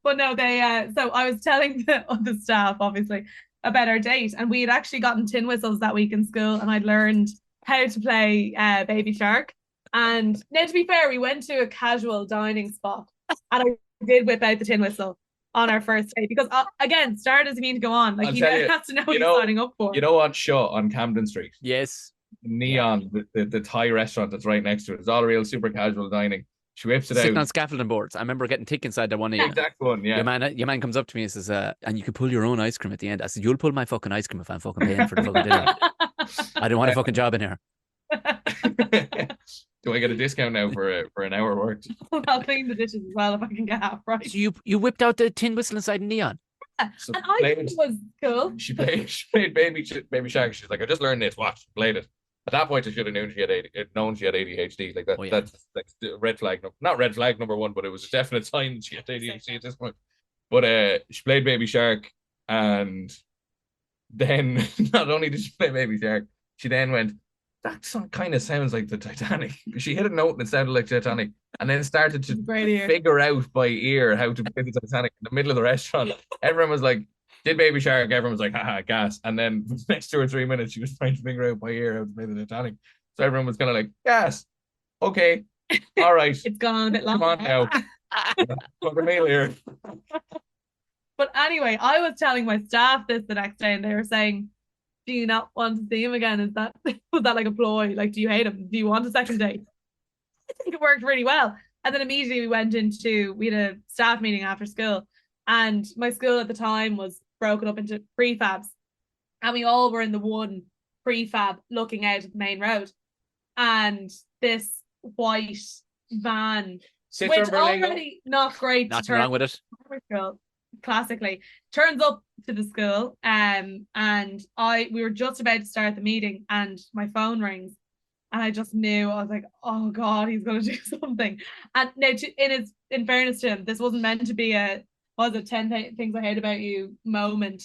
But no, they so I was telling the staff obviously about our date, and we had actually gotten tin whistles that week in school, and I'd learned how to play Baby Shark. And now, to be fair, we went to a casual dining spot, and I did whip out the tin whistle on our first date because again, start doesn't mean to go on. Like, I'll he tell you, has to know what you he's know- signing up for. You know what shot on Camden Street? Yes. Neon, the Thai restaurant that's right next to it. It's all real super casual dining. She whips it Sitting on out. scaffolding boards. I remember getting tick inside there one of you. Exact one, yeah. Your man comes up to me and says, and you can pull your own ice cream at the end. I said, you'll pull my fucking ice cream if I'm fucking paying for the fucking dinner. I don't want a fucking job in here. Do I get a discount now for an hour worked? I'll clean the dishes as well if I can get half right. So you whipped out the tin whistle inside Neon. So And I think it was cool. She played Baby Shark. She's like, I just learned this. Watch, played it. At that point, I should have known she had ADHD. Like that. Oh, yeah. That's like red flag. Not red flag number one, but it was a definite sign that she had ADHD at this point. But she played Baby Shark, and then not only did she play Baby Shark, she then went, that kind of sounds like the Titanic. She hit a note and it sounded like Titanic, and then started to figure out by ear how to play the Titanic in the middle of the restaurant. Everyone was like, did Baby Shark? Everyone was like, haha, gas. And then for the next 2 or 3 minutes, she was trying to figure out by ear how to play the Titanic. So everyone was kind of like, gas. Okay. All right. It's gone on a bit long. Come on now. Fucking meal here. But anyway, I was telling my staff this the next day, and they were saying, do you not want to see him again? Was that like a ploy? Like, do you hate him? Do you want a second date? I think it worked really well. And then immediately we had a staff meeting after school, and my school at the time was broken up into prefabs, and we all were in the one prefab looking out at the main road, and this white van, which already not great. Nothing wrong with it. School, classically turns up to the school, and we were just about to start the meeting, and my phone rings, and I just knew. I was like, oh God, he's going to do something. And now, in fairness to him, this wasn't meant to be a 10 things I hate about you moment.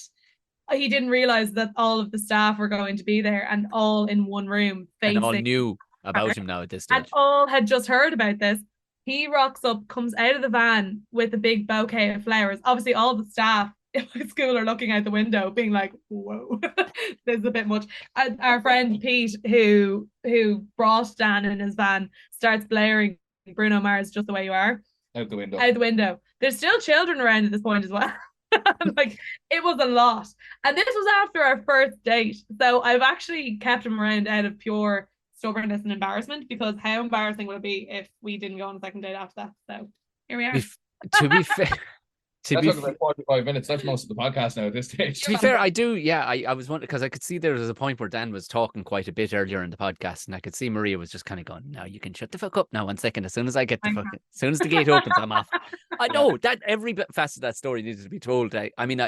He didn't realize that all of the staff were going to be there, and all in one room facing. And all knew about him now at this stage. And all had just heard about this. He rocks up, comes out of the van with a big bouquet of flowers. Obviously, all the staff in my school are looking out the window, being like, "Whoa, this is a bit much." And our friend Pete, who brought Dan in his van, starts blaring Bruno Mars, "Just the Way You Are," out the window. Out the window. There's still children around at this point as well. Like, it was a lot. And this was after our first date, so I've actually kept him around out of pure stubbornness and embarrassment, because how embarrassing would it be if we didn't go on a second date after that? So here we are. To be fair, That's about 45 minutes. That's most of the podcast now at this stage. To be fair, I do. Yeah, I was wondering, because I could see there was a point where Dan was talking quite a bit earlier in the podcast, and I could see Maria was just kind of going, "No, you can shut the fuck up now. 1 second. As soon as I get as soon as the gate opens, I'm off." I know that every bit facet of that story needs to be told. I mean,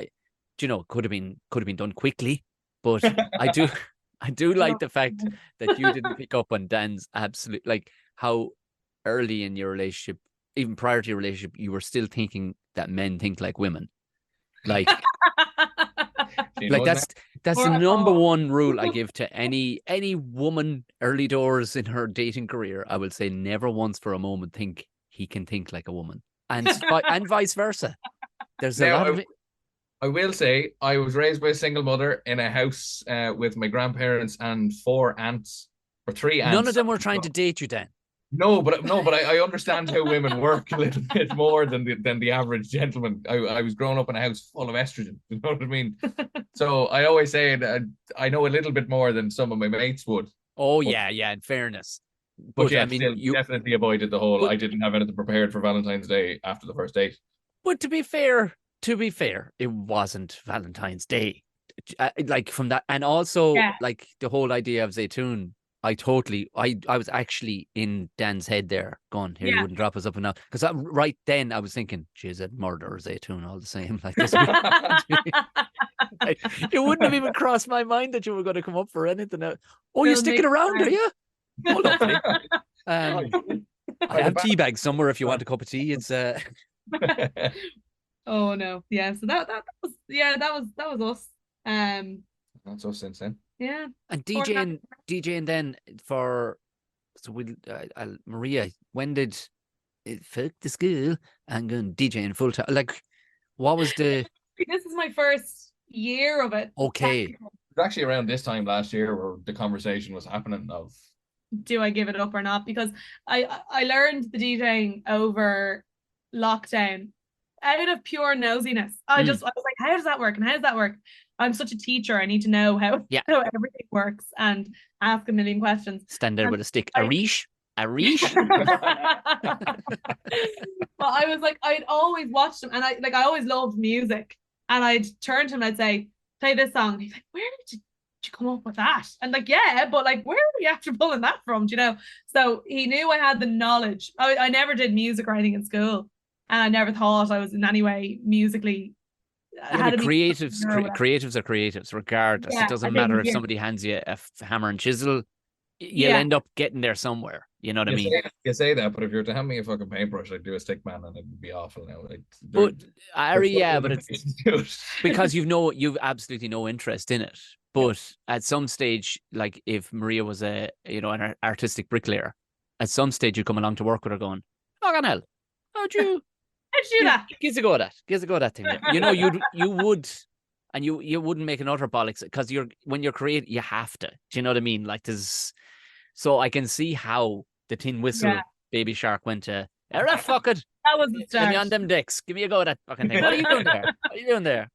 could have been done quickly, but I do like the fact that you didn't pick up on Dan's absolute, like, how early in your relationship, even prior to your relationship, you were still thinking that men think like women. Like, like that's the number one rule I give to any woman early doors in her dating career. I will say, never once for a moment think he can think like a woman, and vice versa. There's a lot of it. I will say, I was raised by a single mother in a house with my grandparents and 4 aunts, or 3 aunts. None of them were trying to date you, Dan. No, but I understand how women work a little bit more than the average gentleman. I was growing up in a house full of estrogen. You know what I mean? So I always say that I know a little bit more than some of my mates would. Oh, yeah, in fairness. But yeah, I mean, you definitely avoided the whole, I didn't have anything prepared for Valentine's Day after the first date. But to be fair, it wasn't Valentine's Day. Like, from that, and also like the whole idea of Zaytoon, I was actually in Dan's head there, going, here, you wouldn't drop us up and down. Because right then I was thinking, geez, that murderers, tune all the same. Like this, it wouldn't have even crossed my mind that you were going to come up for anything else. Oh, you're sticking around, are you? Oh, lovely. I have tea bags somewhere if you want a cup of tea. It's Oh no, yeah. So that was us. Not so since then. Yeah. And DJing then for Maria. When did it fuck the school and going DJing full time? Like, what was the? This is my first year of it. Okay. It was actually around this time last year where the conversation was happening of, do I give it up or not? Because I learned the DJing over lockdown out of pure nosiness. I was like, how does that work? And how does that work? I'm such a teacher. I need to know how everything works and ask a million questions. Stand there with a stick. Arish. Well, I was like, I'd always watched him, and I always loved music. And I'd turn to him and I'd say, play this song. And he's like, where did you come up with that? And like, yeah, but like, where are you after pulling that from? Do you know? So he knew I had the knowledge. I never did music or anything in school, and I never thought I was in any way musically. Creatives are creatives, regardless. It doesn't matter if somebody hands you a hammer and chisel. You'll end up getting there somewhere. You know what I mean? You say that, but if you were to hand me a fucking paintbrush, I'd do a stick man and it'd be awful now. Like, but it's because you've absolutely no interest in it. But at some stage, like if Maria was an artistic bricklayer, at some stage you come along to work with her going, fucking hell, how'd you do that? Give us a go at that. Give us a go at that thing. You know, you would, and you wouldn't make an utter bollocks because when you're creating, you have to. Do you know what I mean? Like there's, so I can see how the Tin Whistle Baby Shark went to. Fuck it. That was the start. Give me on them dicks. Give me a go at that fucking thing. What are you doing there? What are you doing there?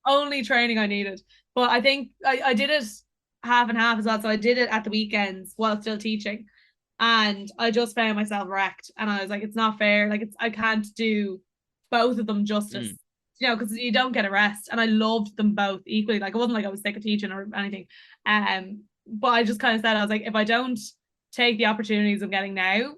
Only training I needed, but I think I did it half and half as well. So I did it at the weekends while still teaching, and I just found myself wrecked. And I was like, it's not fair. Like I can't do both of them justice, you know, because you don't get a rest. And I loved them both equally. Like it wasn't like I was sick of teaching or anything. But I just kind of said, I was like, if I don't take the opportunities I'm getting now,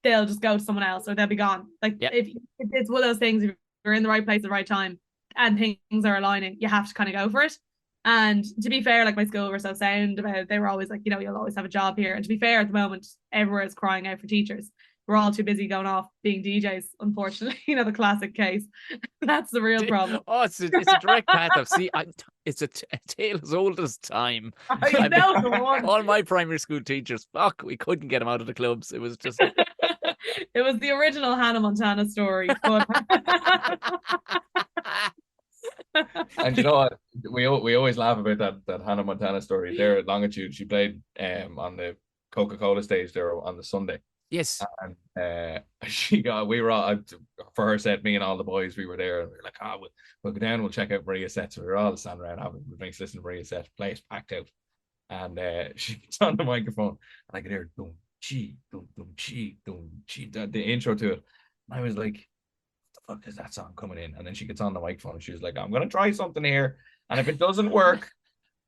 they'll just go to someone else or they'll be gone. Like if it's one of those things, if you're in the right place at the right time and things are aligning, you have to kind of go for it. And to be fair, like my school were so sound about it. They were always like, you know, you'll always have a job here. And to be fair, at the moment, everywhere is crying out for teachers. We're all too busy going off being DJs, unfortunately. You know, the classic case. That's the real problem. Oh, it's a direct path of, it's a tale as old as time. I know the one. All my primary school teachers, we couldn't get them out of the clubs. It was just... It was the original Hannah Montana story. But... And you know what? We always laugh about that Hannah Montana story. There at Longitude, she played on the Coca-Cola stage there on the Sunday. Yes. And we were all, for her set, me and all the boys, we were there, and we were like, we'll go down, we'll check out Maria's set. So we were all standing around having drinks, listening to Maria's set, place packed out. And she gets on the microphone, and I could hear dum chi, the intro to it. And I was like, what the fuck is that song coming in? And then she gets on the microphone and she was like, I'm gonna try something here, and if it doesn't work,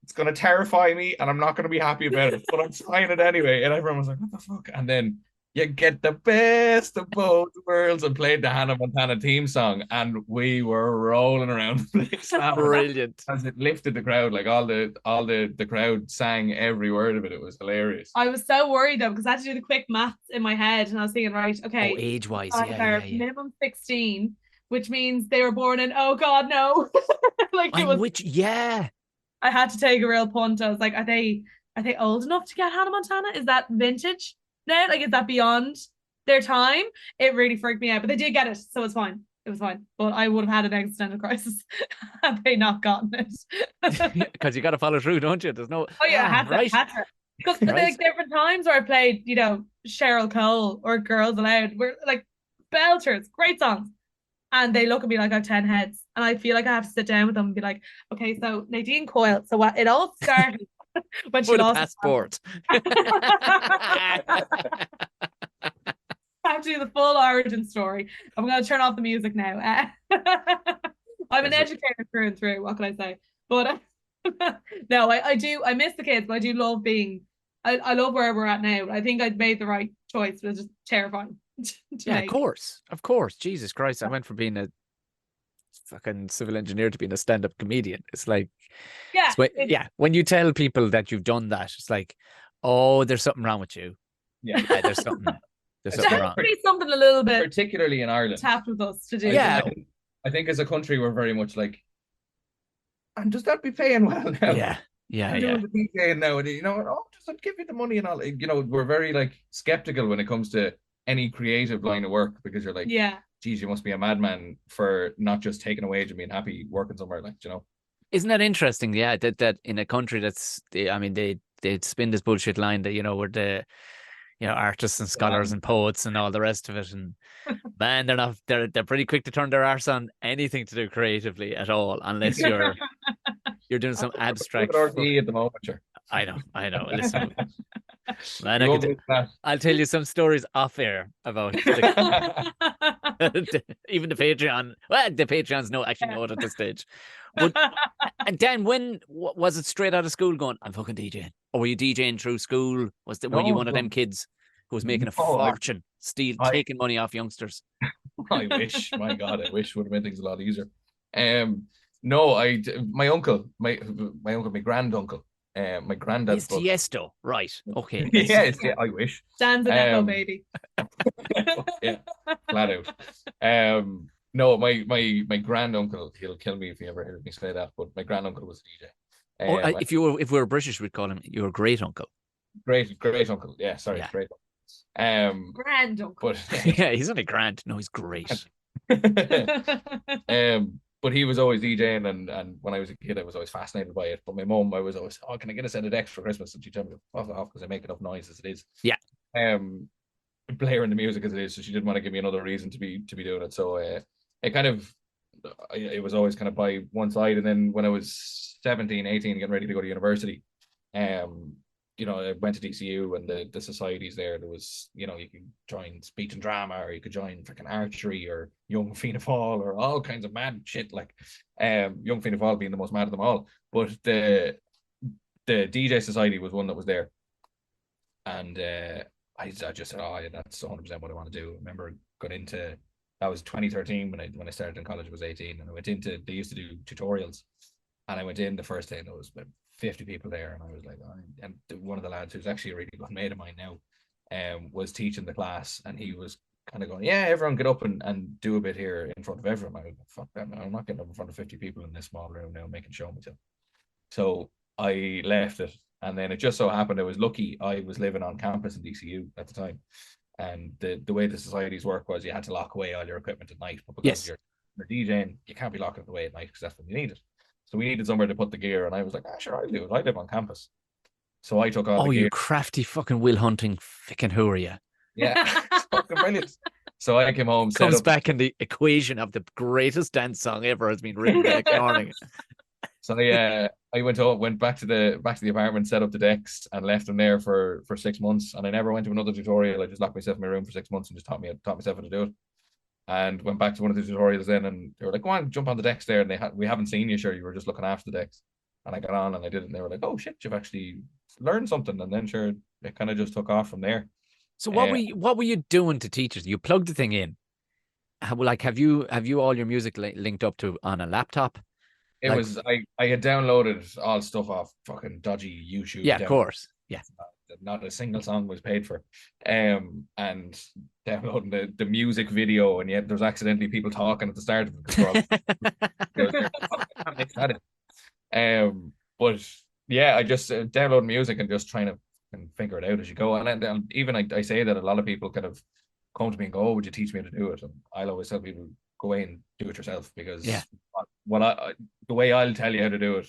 it's gonna terrify me and I'm not gonna be happy about it, but I'm trying it anyway. And everyone was like, what the fuck? And then you get the best of both worlds and played the Hannah Montana theme song, and we were rolling around the place. Brilliant. As it lifted the crowd, like all the crowd sang every word of it. It was hilarious. I was so worried though, because I had to do the quick maths in my head, and I was thinking, right, okay, age-wise, minimum 16, which means they were born in, oh god, no. Like it was, I had to take a real punt. I was like, are they old enough to get Hannah Montana? Is that vintage now? Like, is that beyond their time? It really freaked me out, but they did get it, so it's fine. It was fine, but I would have had an existential crisis had they not gotten it. Because you got to follow through, don't you? There's no. Oh yeah, I had to. Because like different times where I played, you know, Cheryl Cole or Girls Aloud, were like belters, great songs, and they look at me like I have 10 heads, and I feel like I have to sit down with them and be like, okay, so Nadine Coyle. So what? It all started when she lost passport. I have to do the full origin story. I'm going to turn off the music now. I'm an educator through and through. What can I say? But no, I do. I miss the kids, but I do love being I love where we're at now. I think I'd made the right choice. It was just terrifying to Yeah, make. of course. Jesus Christ, I went from being a fucking civil engineer to being a stand-up comedian. It's like, Yeah. when you tell people that you've done that, it's like, oh, there's something wrong with you. Yeah. There's something wrong. Definitely something a little bit particularly in Ireland. tapped with us to do. Yeah. I think as a country we're very much like, and does that be paying well now? Yeah. Doing the DJing now, and does it give you the money and all? We're very like skeptical when it comes to any creative line of work, because you're like, yeah, geez, you must be a madman for not just taking a wage and being happy working somewhere, like, Isn't that interesting? Yeah, that in a country that's, I mean, they spin this bullshit line that, we're the, artists and scholars and poets and all the rest of it, and man, they're pretty quick to turn their arse on anything to do creatively at all, unless you're doing some abstract. At the moment, sure. I know. Listen, man, I'll tell you some stories off air about even the Patreon. Well, the Patreons know it at this stage. But and Dan, when was it straight out of school going, I'm fucking DJing? Or were you DJing through school? Were you one of them kids who was making a fortune, taking money off youngsters? I wish, my God, I wish would have made things a lot easier. No, my granduncle, my granddad's Is Tiesto, right? Okay. Yes, I wish. Dan's an echo baby. Yeah, flat out. No, my granduncle, he'll kill me if he ever heard me say that, but my granduncle was a DJ. If we were British, we'd call him your great uncle. Great uncle. Yeah, sorry, Yeah. great. Grand uncle. But yeah, he's only grand. No, he's great. But he was always DJing, and when I was a kid, I was always fascinated by it. But my mum, I was always, can I get a set of decks for Christmas? And she told me to fuck off because I make enough noise as it is. Yeah. Playing the music as it is, so she didn't want to give me another reason to be doing it. So it was always kind of by one side. And then when I was 17, 18, getting ready to go to university, I went to DCU, and the societies there was, you could join speech and drama, or you could join freaking archery, or Young Fianna Fáil, or all kinds of mad shit, like Young Fianna Fáil being the most mad of them all. But the DJ society was one that was there, and I just said, that's 100% what I want to do. I remember that was 2013 when I started in college. I was 18, and I went into, they used to do tutorials, and I went in the first day, and there was about 50 people there, and I was like, and one of the lads, who's actually a really good mate of mine now, was teaching the class, and he was kind of going, yeah, everyone get up and do a bit here in front of everyone. I was like, fuck that, man, I'm not getting up in front of 50 people in this small room now making show myself. So I left it, and then it just so happened I was lucky. I was living on campus in DCU at the time, and the way the societies work was you had to lock away all your equipment at night, but because you're DJing, you can't be locking it away at night because that's when you need it. So we needed somewhere to put the gear, and I was like, sure, I'll do it. I live on campus. So I took all the gear. You crafty fucking Will Hunting fucking who are you? Yeah, it's fucking brilliant. So I came home. Comes back in the equation of the greatest dance song ever has been written that morning. So I went back to the apartment, set up the decks, and left them there for 6 months. And I never went to another tutorial. I just locked myself in my room for 6 months and just taught myself how to do it. And went back to one of the tutorials then, and they were like, go on, jump on the decks there. And we haven't seen you, sure, you were just looking after the decks. And I got on and I did it, and they were like, oh shit, you've actually learned something. And then sure, it kind of just took off from there. So what were you doing to teachers? You plugged the thing in. Have you all your music linked up to on a laptop? It was I had downloaded all stuff off fucking dodgy YouTube. Yeah, of course. Yeah. Not a single song was paid for. And downloading the music video, and yet there's accidentally people talking at the start of it. But yeah, I just download music and just trying to figure it out as you go. And even I say that a lot of people kind of come to me and go, would you teach me how to do it? And I'll always tell people, go away and do it yourself, because the way I'll tell you how to do it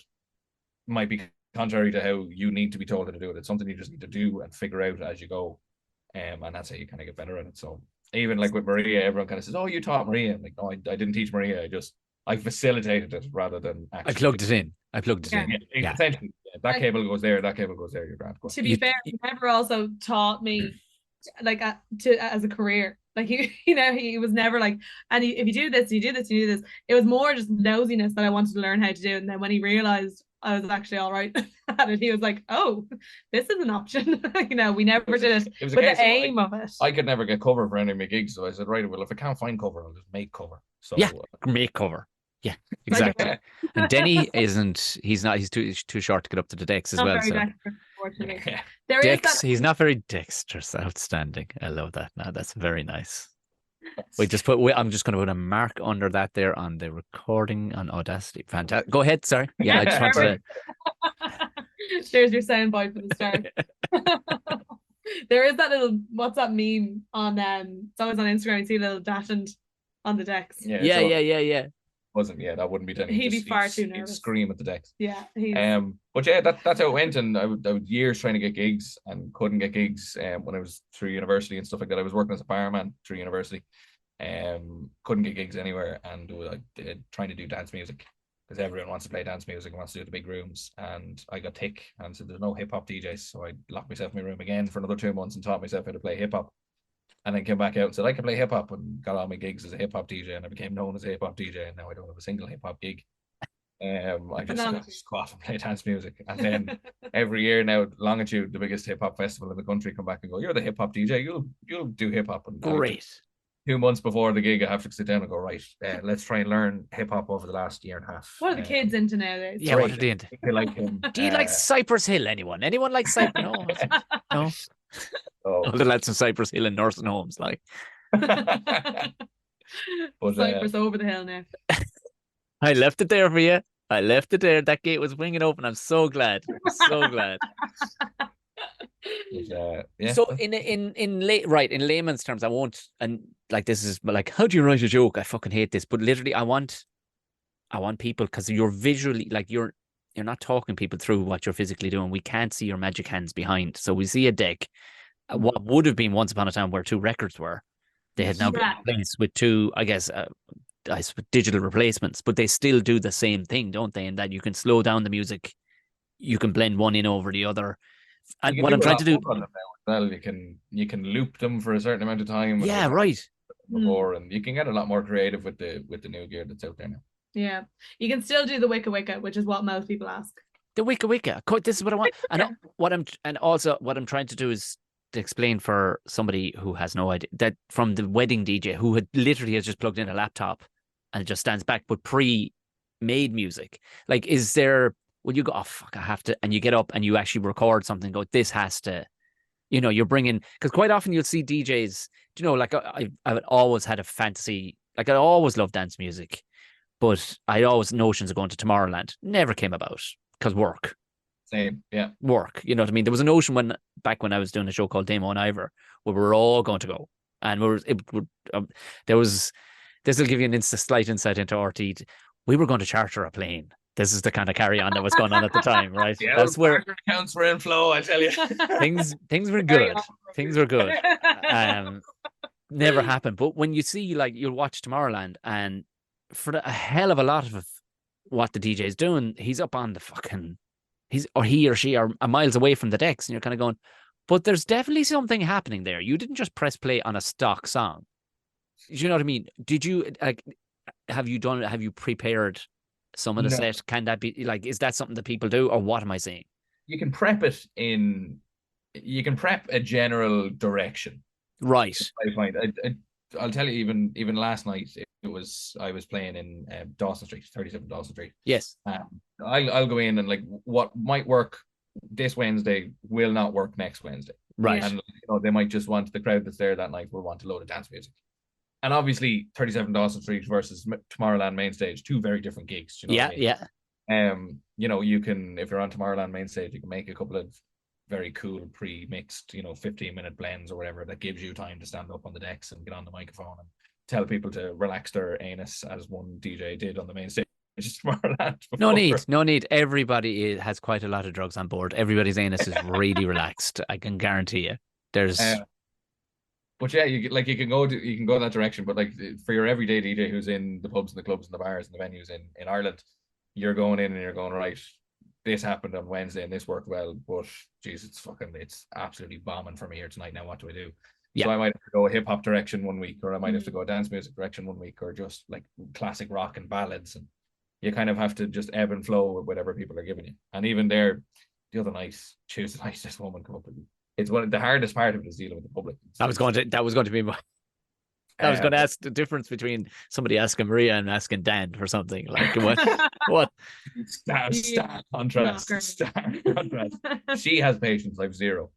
might be contrary to how you need to be told how to do it. It's something you just need to do and figure out as you go. And that's how you kind of get better at it. So even like with Maria, everyone kind of says, oh, you taught Maria. I'm like, no, I didn't teach Maria. I facilitated it rather than actually. I plugged it in. Yeah. Essentially, that cable goes there, that cable goes there, you're grand. To be fair, he never also taught me like as a career. Like he was never like, and if you do this, you do this, you do this. It was more just nosiness that I wanted to learn how to do. And then when he realized I was actually all right at it. He was like, "Oh, this is an option." We never did it. It was a But case the of, aim of it. I could never get cover for any of my gigs, so I said, right, well, if I can't find cover, I'll just make cover. So Yeah, make cover. Yeah, exactly. And Denny isn't. He's not. He's too short to get up to the decks as Not well. very So dexterous, unfortunately. yeah. There is Dex, that. he's not very dexterous. Outstanding. I love that. No, that's very nice. We just put. I'm just going to put a mark under that there on the recording on Audacity. Fantastic. Go ahead. Sorry. Yeah, I just wanted to. There's your soundbite for the start. There is that little what's that meme on it's always on Instagram. You see a little dashing on the decks. Yeah. Yeah. Wasn't, that wouldn't be Denny. He'd be far too nervous. He'd scream at the decks. Yeah. But yeah, that's how it went. And I was years trying to get gigs and couldn't get gigs. When I was through university and stuff like that, I was working as a barman through university. Couldn't get gigs anywhere, and trying to do dance music because everyone wants to play dance music and wants to do the big rooms. And I got tick and said there's no hip hop DJs, so I locked myself in my room again for another 2 months and taught myself how to play hip hop. And then came back out and said I can play hip hop and got all my gigs as a hip hop DJ, and I became known as a hip hop DJ. And now I don't have a single hip hop gig. I just go off and play dance music, and then every year now, Longitude, the biggest hip hop festival in the country, come back and go, "You're the hip hop DJ. You'll do hip hop." And great. 2 months before the gig, I have to sit down and go, right, let's try and learn hip hop over the last year and a half. What are the kids into nowadays? Yeah, what are they into? They like him. Do you like Cypress Hill? Anyone like Cypress? No. Oh, the lads from Cypress Hill and nursing homes, like. But, Cypress over the hill now. I left it there for you. I left it there. That gate was winging open. I'm so glad. So glad. Yeah. So in layman's terms, I won't, and like this is like, how do you write a joke? I fucking hate this, but literally, I want people, because you're visually, like, you're not talking people through what you're physically doing. We can't see your magic hands behind, so we see a deck. What would have been once upon a time where two records were, they had now been replaced with two, I guess, digital replacements, but they still do the same thing, don't they? In that you can slow down the music, you can blend one in over the other. And what I'm trying to do, well, you can loop them for a certain amount of time. Yeah, right. Before, and you can get a lot more creative with the new gear that's out there now. Yeah, you can still do the wicka wicka, which is what most people ask. The wicka wicka. This is what I want, and also what I'm trying to do is to explain for somebody who has no idea, that from the wedding DJ who had literally has just plugged in a laptop and it just stands back, but pre-made music. Like, is there? When you go, oh fuck, I have to, and you get up and you actually record something, go, this has to, you're bringing, because quite often you'll see DJs, like I've always had a fantasy, like I always loved dance music, but I always notions of going to Tomorrowland never came about because work. Same, yeah. Work, you know what I mean? There was a notion back when I was doing a show called Damo and Ivor, where we were all going to go, and this will give you slight insight into RT. We were going to charter a plane. This is the kind of carry on that was going on at the time, right? Yeah, that's where accounts were in flow, I tell you. things were good. Things were good. Never happened. But when you see, like, you'll watch Tomorrowland, and for a hell of a lot of what the DJ is doing, he's up on the fucking, he or she are miles away from the decks, and you're kind of going, but there's definitely something happening there. You didn't just press play on a stock song. Do you know what I mean? Did you, like, have you prepared some of the set? Can that be, like, is that something that people do, or what am I saying? You can prep a general direction. Right. I find. I'll tell you, even last night, I was playing in Dawson Street, 37 Dawson Street. Yes. I'll go in and, like, what might work this Wednesday will not work next Wednesday. Right. And they might just want, the crowd that's there that night will want a load of dance music. And obviously 37 Dawson Street versus Tomorrowland Main Stage, two very different gigs. Yeah. You can, if you're on Tomorrowland Main Stage, you can make a couple of very cool pre-mixed, 15-minute blends or whatever that gives you time to stand up on the decks and get on the microphone and tell people to relax their anus, as one DJ did on the main stage. Tomorrowland. No need. Everybody has quite a lot of drugs on board. Everybody's anus is really relaxed. I can guarantee you. There's. But yeah, you can go that direction. But, like, for your everyday DJ who's in the pubs and the clubs and the bars and the venues in Ireland, you're going in and you're going, right, this happened on Wednesday and this worked well, but geez, it's absolutely bombing for me here tonight. Now what do I do? Yeah. So I might have to go a hip hop direction one week, or I might have to go a dance music direction one week, or just like classic rock and ballads. And you kind of have to just ebb and flow with whatever people are giving you. And even there, the other night, Tuesday night, this woman come up with me. It's one of the hardest part of it is dealing with the public. That was going to be my. I was going to ask the difference between somebody asking Maria and asking Dan for something. Like what? Star contrast. She has patience, I've zero.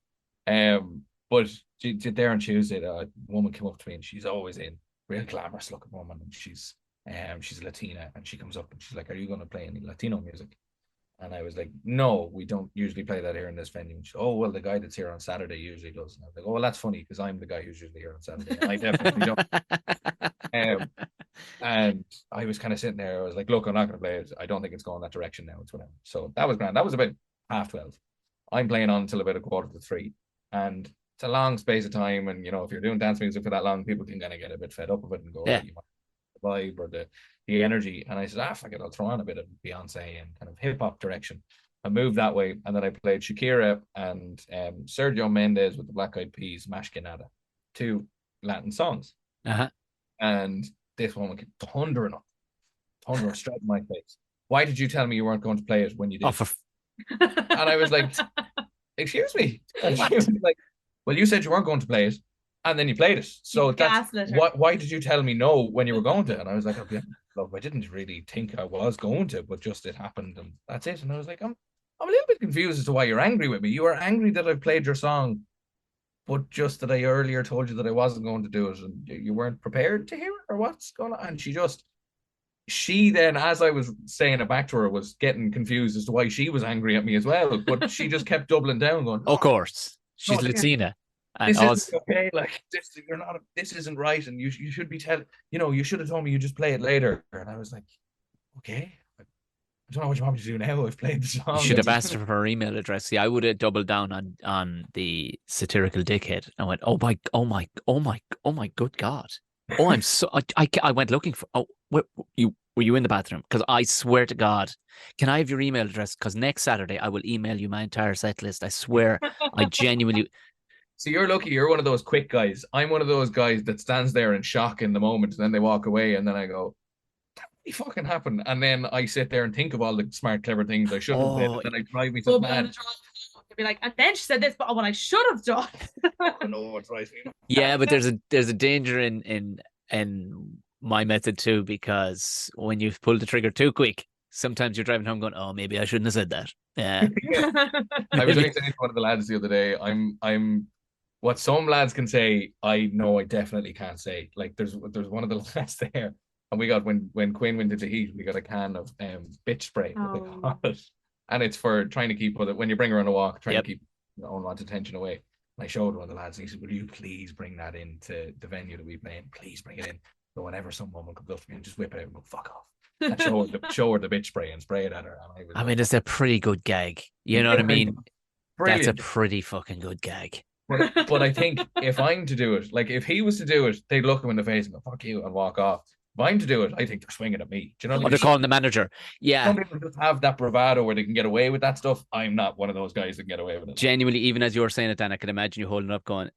But she there on Tuesday, a woman came up to me and she's always in, real glamorous looking woman, and she's Latina, and she comes up and she's like, "Are you going to play any Latino music?" And I was like, "No, we don't usually play that here in this venue." And she, "Oh, well, the guy that's here on Saturday usually does." And I was like, "Oh, well, that's funny because I'm the guy who's usually here on Saturday. And I definitely don't." And I was kind of sitting there. I was like, "Look, I'm not going to play it. I don't think it's going that direction now. It's whatever." So that was grand. That was about 12:30. I'm playing on until about 2:45, and it's a long space of time. And if you're doing dance music for that long, people can kind of get a bit fed up of it and go, Yeah. "You might the vibe or the energy." And I said, fuck it, I'll throw on a bit of Beyonce and kind of hip hop direction. I moved that way, and then I played Shakira and Sergio Mendes with the Black Eyed Peas, Más Que Nada, 2 Latin songs. And this woman kept thundering straight in my face. "Why did you tell me you weren't going to play it when you did?" And I was like, "Excuse me." And she was like, "Well, you said you weren't going to play it, and then you played it. So why did you tell me no when you were going to?" And I was like, "Okay, look, I didn't really think I was going to, but just it happened, and that's it." And I was like, I'm a little bit confused as to why you're angry with me. You are angry that I played your song, but just that I earlier told you that I wasn't going to do it, and you weren't prepared to hear it, or what's going on?" And she then, as I was saying it back to her, was getting confused as to why she was angry at me as well. But she just kept doubling down, going, "Of course, she's Latina. This isn't okay. Like this isn't right, and you should be telling. You should have told me you just play it later." And I was like, "Okay, I don't know what you want me to do now. I've played the song." You should have asked her for her email address. See, I would have doubled down on the satirical dickhead. I went, "Oh my good God! Oh, I'm so I went looking for. Oh, were you in the bathroom? Because I swear to God, can I have your email address? Because next Saturday I will email you my entire set list. I swear, I genuinely." So you're lucky. You're one of those quick guys. I'm one of those guys that stands there in shock in the moment, and then they walk away, and then I go, "That really fucking happened." And then I sit there and think of all the smart, clever things I should have done, and then I drive myself mad. Be like, "And then she said this, but what I should have done." No, it's right. Yeah, but there's a danger in my method too, because when you pull the trigger too quick, sometimes you're driving home going, "Oh, maybe I shouldn't have said that." Yeah. I was saying to one of the lads the other day, I'm what some lads can say, I know I definitely can't say. Like there's one of the lads there, and we got when Quinn went into heat, we got a can of bitch spray, and it's for trying to keep when you bring her on a walk, trying to keep unwanted tension away. And I showed one of the lads, and he said, "Will you please bring that into the venue that we play in? Please bring it in. So whenever some woman comes up to me, and just whip it out and go, fuck off." And show her the bitch spray and spray it at her. And I mean, it's a pretty good gag. You know what I mean? Brilliant. That's a pretty fucking good gag. But I think if I'm to do it, like if he was to do it, they'd look him in the face and go, "Fuck you," and walk off. If I'm to do it, I think they're swinging at me. Do you know what I mean? They're calling the manager. Yeah. Some people just have that bravado where they can get away with that stuff. I'm not one of those guys that can get away with it. Genuinely, even as you were saying it, Dan, I can imagine you holding it up going,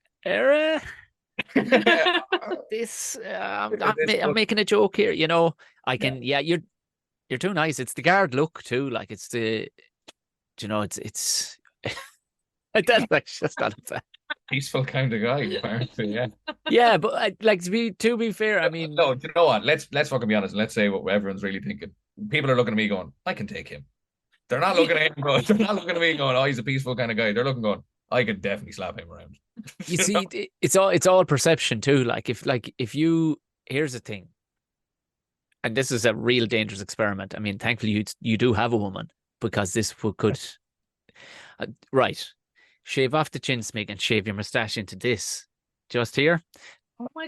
this, I'm making a joke here. I can, you're too nice. It's the guard look too. Like it's it's that's just not peaceful kind of guy, apparently. Yeah. Yeah, but to be fair, I mean, no. Do you know what? Let's fucking be honest and let's say what everyone's really thinking. People are looking at me going, "I can take him." They're not looking at him going. They're not looking at me going, "Oh, he's a peaceful kind of guy." They're looking going, "I could definitely slap him around." You see, it's all perception too. If you here's the thing, and this is a real dangerous experiment. I mean, thankfully you do have a woman, because this could right. Shave off the chin smig and shave your moustache into this. Just here.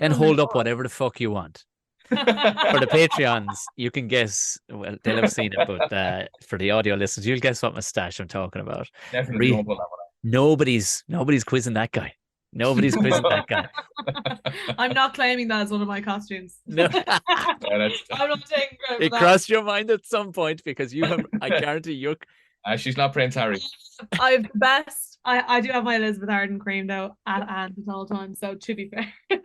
Then hold up whatever the fuck you want. For the Patreons, you can guess. Well, they'll have seen it, but for the audio listeners, you'll guess what moustache I'm talking about. Definitely don't pull that one out. Nobody's quizzing that guy. Nobody's quizzing that guy. I'm not claiming that as one of my costumes. No. I'm not taking credit for It crossed your mind at some point because you have, I guarantee you. She's not Prince Harry. I have the best. I do have my Elizabeth Arden cream though at hand at all times. So to be fair, he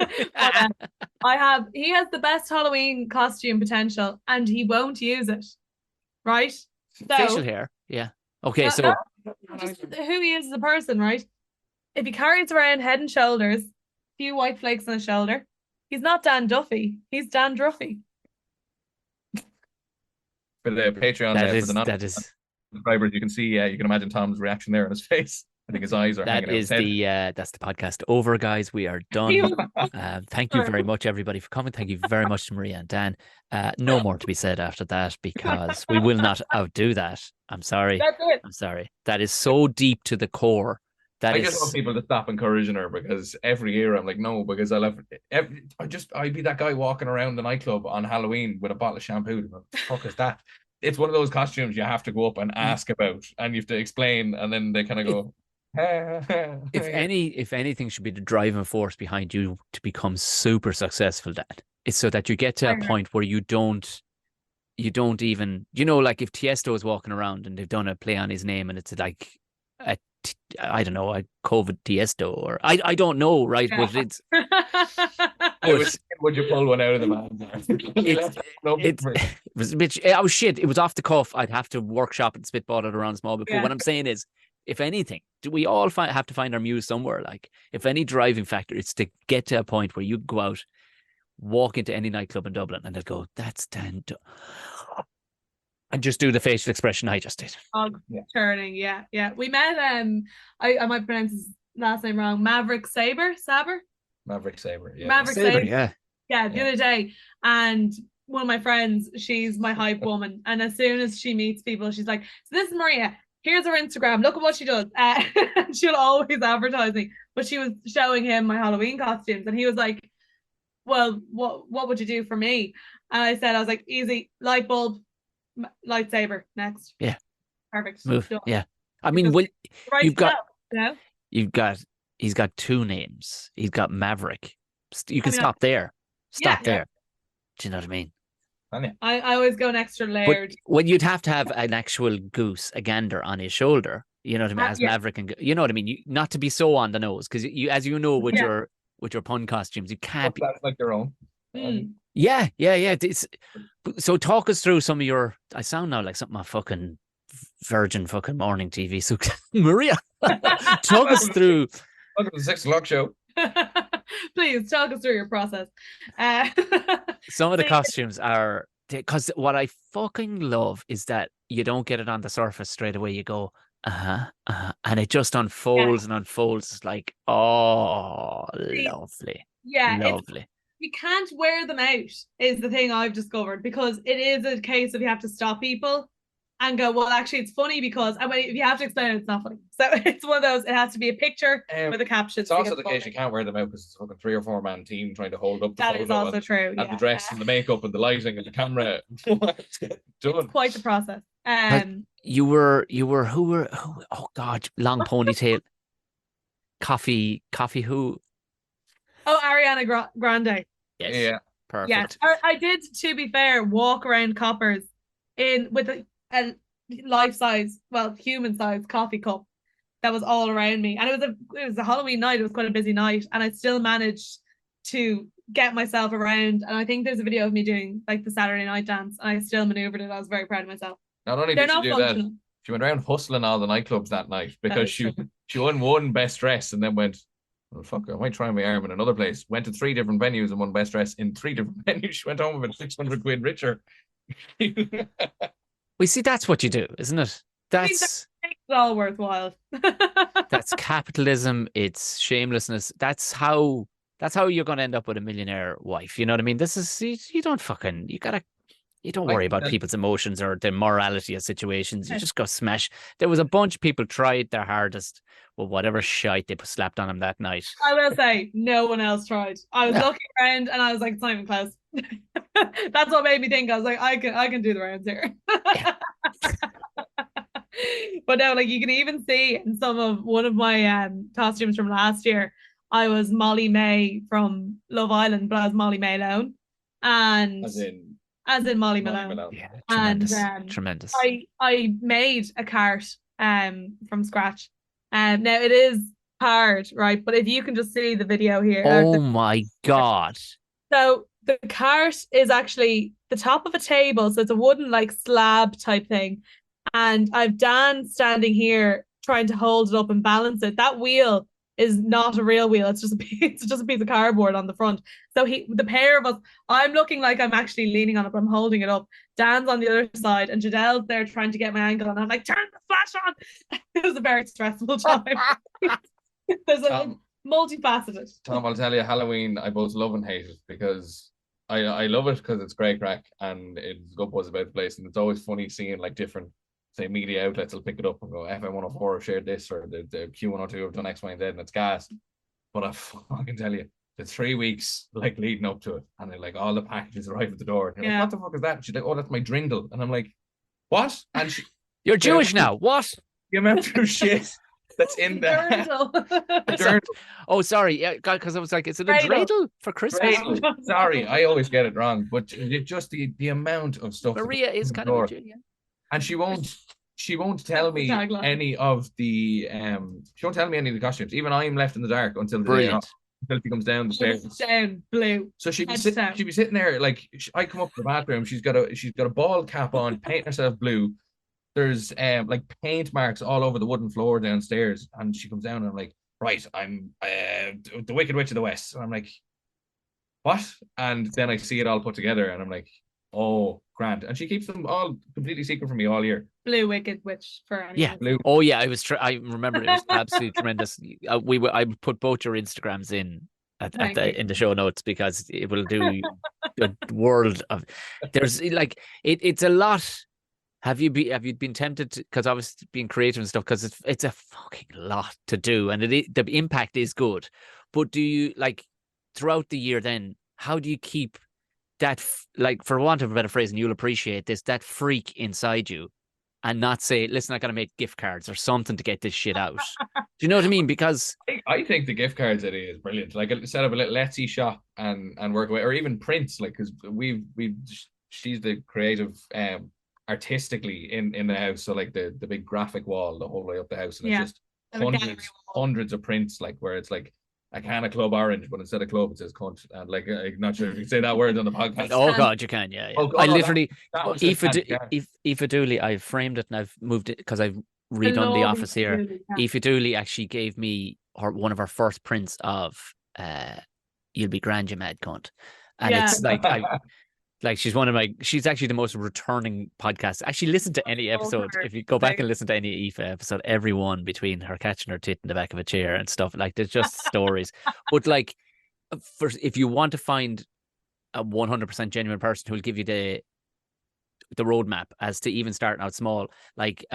has the best Halloween costume potential, and he won't use it. right? So, Facial hair. Yeah. Okay, no, so just who he is as a person, right? If he carries around Head and Shoulders, few white flakes on his shoulder, he's not Dan Duffy. He's Dan Druffy. For the Patreon, that for the is that is non-subscribers, you can see, you can imagine Tom's reaction there on his face. I think his eyes are that hanging out his is head. that's the podcast over, guys. We are done. Thank you very much, everybody, for coming. Thank you very much to Maria and Dan. No more to be said after that because we will not outdo that. I'm sorry. That's it. I'm sorry. That is so deep to the core. I just want people to stop encouraging her because every year I'm like, no, because I'd be that guy walking around the nightclub on Halloween with a bottle of shampoo. What the fuck is that? It's one of those costumes you have to go up and ask about, and you have to explain, and then they kind of go. If anything should be the driving force behind you to become super successful, that is so that you get to a point where you don't even, like if Tiesto is walking around and they've done a play on his name and it's like I don't know, a COVID Tiesto, or I don't know, right? Yeah. But it's would you pull one out of the van? it was a bit. Oh shit! It was off the cuff. I'd have to workshop and spitball it around small bit. But what I'm saying is, if anything, do we all have to find our muse somewhere? Like, if any driving factor, it's to get to a point where you go out, walk into any nightclub in Dublin, and they'll go, "That's Dan," and just do the facial expression I just did. Turning, yeah. We met. I might pronounce his last name wrong. Maverick Saber. Maverick Saber, yeah. Maverick Saber, yeah. The other day, and one of my friends, she's my hype woman, and as soon as she meets people, she's like, "So this is Maria. Here's her Instagram. Look at what she does." She'll always advertise me, but she was showing him my Halloween costumes, and he was like, "Well, what would you do for me?" And I was like, "Easy, light bulb, lightsaber, next." Yeah, perfect. Move. Done. Yeah, I mean, you've got. You've got. He's got two names. He's got Maverick. You can stop there. Stop there. Do you know what I mean? I always go an extra layered. But when you'd have to have an actual goose, a gander on his shoulder, you know what I mean, as Maverick, and you know what I mean. Not to be so on the nose, because as you know, with your pun costumes, you can't be like their own. Yeah. So talk us through some of your. I sound now like something on fucking Virgin fucking morning TV. So Maria, talk us through. Welcome to the 6 o'clock show. Please talk us through your process. Some of the costumes are, because what I fucking love is that you don't get it on the surface straight away. You go, and it just unfolds and unfolds. It's like, oh, lovely. Yeah, lovely. You can't wear them out is the thing I've discovered, because it is a case of you have to stop people and go, well, actually, it's funny because if you have to explain it, it's not funny. So it's one of those, it has to be a picture with a caption. It's also the case you can't wear them out because it's a fucking 3 or 4 man team trying to hold up the photo. That is also true. And the dress and the makeup and the lighting and the camera. It's quite the process. You were who? Oh God, long ponytail. Coffee who? Oh, Ariana Grande. Yes. Yeah. Perfect. Yeah. I did, to be fair, walk around Coppers with a life-size, human-size coffee cup that was all around me, and it was a Halloween night. It was quite a busy night, and I still managed to get myself around. And I think there's a video of me doing like the Saturday night dance, and I still maneuvered it. I was very proud of myself. Not only did she do that, she went around hustling all the nightclubs that night because she won one best dress and then went, well, fuck, I might try my arm in another place. Went to 3 different venues and won best dress in 3 different venues. She went home with 600 quid richer. We see, that's what you do, isn't it? That's it's all worthwhile. That's capitalism. It's shamelessness. That's how you're going to end up with a millionaire wife. You know what I mean? This is, you don't worry about people's emotions or the morality of situations. You just go smash. There was a bunch of people tried their hardest with whatever shite they slapped on them that night. I will say, no one else tried. I was looking around and I was like, it's not even close. That's what made me think. I was like, I can do the rounds here. But no, like, you can even see in one of my costumes from last year, I was Molly May from Love Island, but I was Molly May Malone, and as in Molly Malone. Yeah, tremendous. And tremendous. I made a cart from scratch. Now it is hard, right? But if you can just see the video here. Oh my God. So the cart is actually the top of a table, so it's a wooden like slab type thing. And I've Dan standing here trying to hold it up and balance it. That wheel is not a real wheel. It's just a piece of cardboard on the front. So the pair of us, I'm looking like I'm actually leaning on it, but I'm holding it up. Dan's on the other side, and Jadel's there trying to get my angle, and I'm like, turn the flash on. It was a very stressful time. There's a multifaceted. Tom, I'll tell you, Halloween I both love and hate it because I love it because it's great crack and it's good buzz about the place, and it's always funny seeing like different, say, media outlets will pick it up and go, FM104 have shared this, or the Q102 have done X, Y, and Z, and it's gas. But I can tell you, the 3 weeks like leading up to it, and they're like, all the packages arrive at the door. And like, what the fuck is that? And she's like, oh, that's my drindle. And I'm like, what? And You're Jewish now. What? The amount of shit that's in there. Oh, sorry. Yeah, because I was like, is it a dreidel for Christmas? Dreidel. Sorry, I always get it wrong. But just the amount of stuff. Maria is kind of a Jew, yeah. And she won't tell me any of the she won't tell me any of the costumes. Even I'm left in the dark until the day off, until she comes down the stairs. Down blue. So she'd be sitting there like, I come up to the bathroom. She's got a ball cap on, painting herself blue. There's like paint marks all over the wooden floor downstairs, and she comes down and I'm like, right, I'm the Wicked Witch of the West, and I'm like, what? And then I see it all put together, and I'm like, oh, grand. And she keeps them all completely secret from me all year. Blue Wicked Witch for anyone. Yeah, blue. Oh yeah, I remember it was absolutely tremendous. I put both your Instagrams in in the show notes because it will do a world of. There's like it's a lot. Have you been tempted to, because obviously being creative and stuff, because it's a fucking lot to do, and the impact is good, but do you like throughout the year then how do you keep that, like, for want of a better phrase, and you'll appreciate this, that freak inside you, and not say, listen, I gotta make gift cards or something to get this shit out? Do you know what I mean? Because I think the gift cards idea is brilliant. Like, set up a little Etsy shop and work away, or even prints, like, because she's the creative artistically in the house, so like the big graphic wall the whole way up the house, and it's just hundreds of prints, like, where it's like a can of Club Orange, but instead of club it says cunt, and like, I'm not sure if you can say that word on the podcast. Oh god, you can. Yeah. Oh, God, I literally Aoife Dooley, I've framed it and I've moved it because I've redone the office here. Aoife Dooley actually gave me one of her first prints of You'll Be Grand, You Mad Cunt, and it's like she's actually the most returning podcast. Actually, listen to any episode. If you go back and listen to any Aoife episode, every one, between her catching her tit in the back of a chair and stuff, like, there's just stories. But like, if you want to find a 100% genuine person who'll give you the roadmap as to even starting out small, like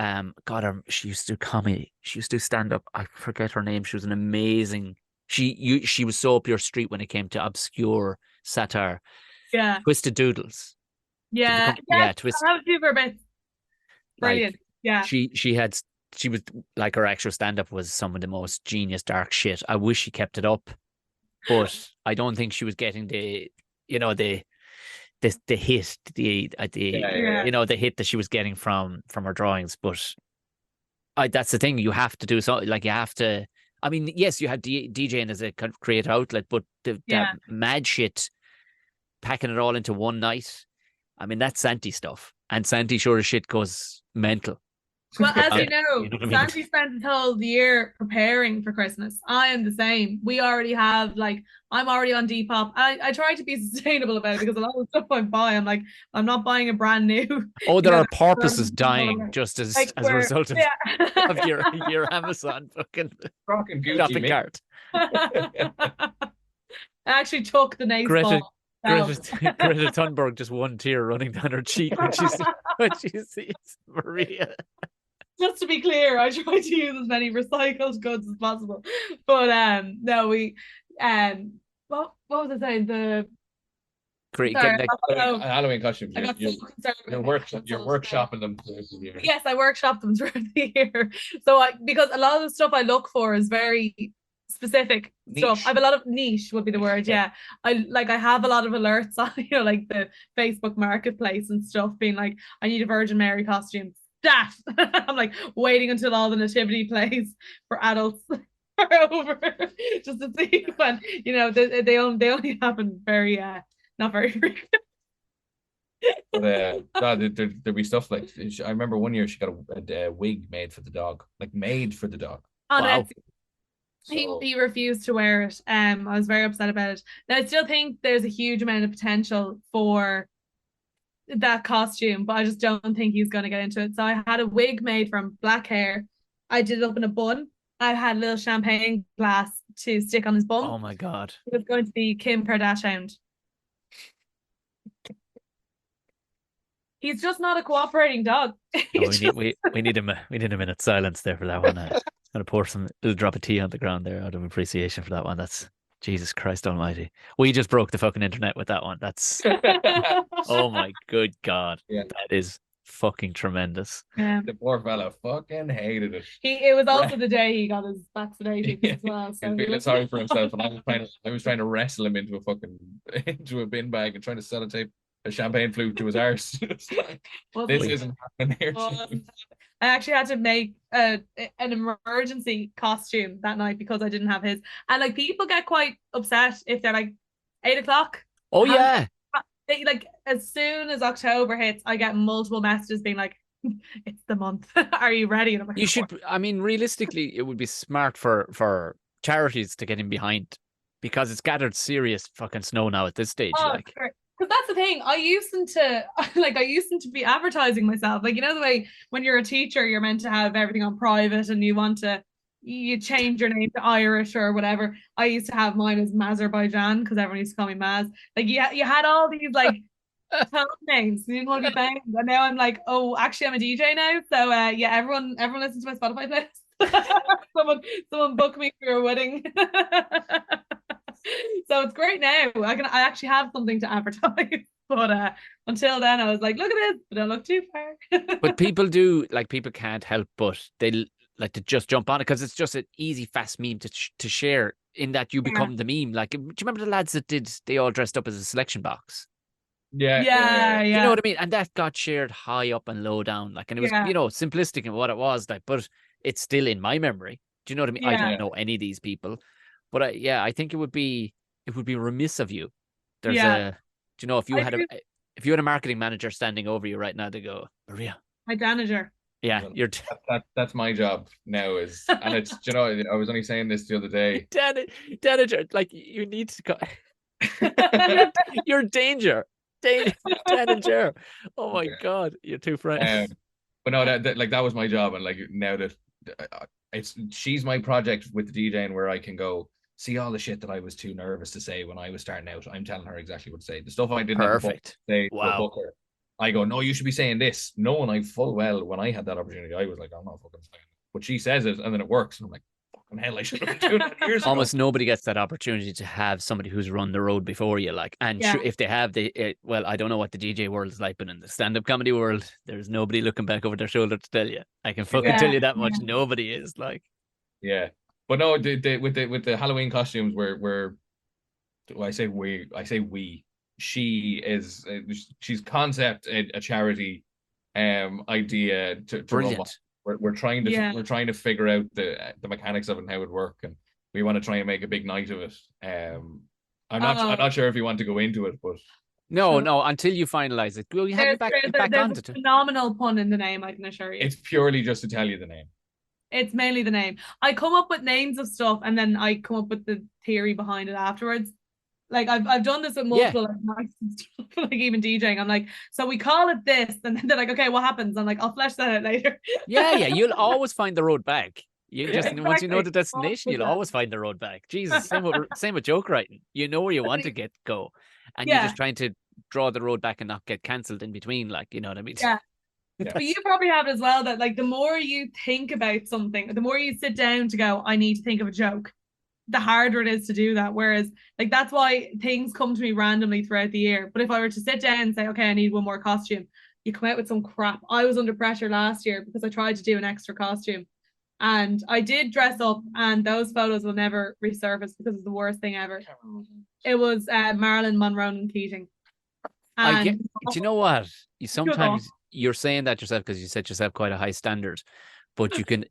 she used to do comedy, she used to stand up, I forget her name, she was an amazing, she was so up your street when it came to obscure satire. Yeah. Twisted Doodles. Yeah. Twisted. I have a few bits. Brilliant. Like, yeah. She was like, her actual stand-up was some of the most genius dark shit. I wish she kept it up, but I don't think she was getting the hit, the hit that she was getting from her drawings. But that's the thing, you have to do something, like, you have to. I mean, yes, you have DJing as a kind of creative outlet, but that mad shit, packing it all into one night, I mean, that's Santi stuff, and Santi sure as shit goes mental. Well, as you know, Santi spent his whole year preparing for Christmas. I am the same. We already have, like, I'm already on Depop. I try to be sustainable about it, because a lot of the stuff I buy, I'm like, I'm not buying a brand new. Oh, there are porpoises dying just as a result of your Amazon fucking shopping cart. I actually took the nail ball. Greta Thunberg, just one tear running down her cheek when she sees Maria. Just to be clear, I try to use as many recycled goods as possible. But no, we what was I saying? The Halloween costumes. You're workshopping them. Yes, I workshop them throughout the year. So because a lot of the stuff I look for is very specific stuff. I have a lot of niche would be the word. Yeah. I have a lot of alerts on, like the Facebook marketplace and stuff, being like, I need a Virgin Mary costume. That I'm like waiting until all the nativity plays for adults are over, just to see when they only happen very Not very frequent. But there'd be stuff like I remember one year she got a wig made for the dog, like made for the dog. On Wow. Etsy. So He refused to wear it. I was very upset about it. Now, I still think there's a huge amount of potential for that costume, but I just don't think he's going to get into it. So I had a wig made from black hair. I did it up in a bun. I had a little champagne glass to stick on his bum. Oh my God. It was going to be Kim Kardashian. He's just not a cooperating dog. No, we need a minute silence there for that one. I'm gonna pour some little drop of tea on the ground there out of appreciation for that one. That's Jesus Christ Almighty. We just broke the fucking internet with that one. That's oh my good God. Yeah. That is fucking tremendous. The poor fella fucking hated it. It was also the day he got his vaccination as well. He's So feeling sorry for himself, and I was trying to wrestle him into a bin bag and trying to sellotape a champagne flute to his arse. This isn't happening here. I actually had to make an emergency costume that night because I didn't have his. And like people get quite upset if they're like 8 o'clock. Oh yeah. They, like as soon as October hits, I get multiple messages being like, "It's the month. Are you ready?" And I'm like, You should. I mean, realistically, it would be smart for charities to get in behind because it's gathered serious fucking snow now at this stage. Like, because that's the thing. I used to be advertising myself. Like, you know, the way when you're a teacher, you're meant to have everything on private and you change your name to Irish or whatever. I used to have mine as Mazerbaijan because everyone used to call me Maz. Like, you had all these like tone names. You didn't want to be banged. And now I'm like, oh, actually, I'm a DJ now. So yeah, everyone listens to my Spotify playlist. someone book me for a wedding. So it's great now. I actually have something to advertise. But until then, I was like, look at this, but don't look too far. but people can't help but they like to just jump on it because it's just an easy, fast meme to share. In that you become the meme. Like, do you remember the lads that they all dressed up as a selection box? Yeah. You know what I mean? And that got shared high up and low down. Like, and it was simplistic in what it was. Like, but it's still in my memory. Do you know what I mean? I don't know any of these people. But I think it would be remiss of you. Do you know if you had a marketing manager standing over you right now to go, Maria, my manager. Yeah, well, that's my job now and it's you know I was only saying this the other day. Manager, like you need to go. You're danger. Oh my God, you're too friends. But no, that was my job, and like now that she's my project with the DJing where I can go see all the shit that I was too nervous to say when I was starting out. I'm telling her exactly what to say. The stuff I didn't Perfect. Say to a booker, I go, no, you should be saying this. Knowing I full well when I had that opportunity, I was like, I'm not fucking saying it. But she says it, and then it works, and I'm like, fucking hell, I should have been doing it years ago. Almost nobody gets that opportunity to have somebody who's run the road before you, like, and if they have, well, I don't know what the DJ world is like, but in the stand-up comedy world, there's nobody looking back over their shoulder to tell you. I can fucking tell you that much. Nobody is like. Yeah, but no, with the Halloween costumes, I say we. She's concept a charity idea to Brilliant. Run. We're trying to figure out the mechanics of it and how it work, and we want to try and make a big night of it. I'm not sure if you want to go into it, but no, until you finalize it. Will you have back on it? Phenomenal pun in the name, I can assure you. It's purely just to tell you the name. It's mainly the name. I come up with names of stuff and then I come up with the theory behind it afterwards. Like I've done this with multiple nights and stuff, like even DJing. I'm like, so we call it this, and then they're like, okay, what happens? I'm like, I'll flesh that out later. Yeah, you'll always find the road back. You just once you know the destination, you'll always find the road back. Jesus, same with joke writing. You know where you want to go, and you're just trying to draw the road back and not get cancelled in between. Like, you know what I mean? Yeah. But you probably have as well that like the more you think about something, the more you sit down to go, I need to think of a joke, the harder it is to do that. Whereas like that's why things come to me randomly throughout the year. But if I were to sit down and say, okay, I need one more costume, you come out with some crap. I was under pressure last year because I tried to do an extra costume and I did dress up, and those photos will never resurface because it's the worst thing ever. It was Marilyn Monroe and Keating. Do you know what? You're saying that yourself because you set yourself quite a high standard, but you can,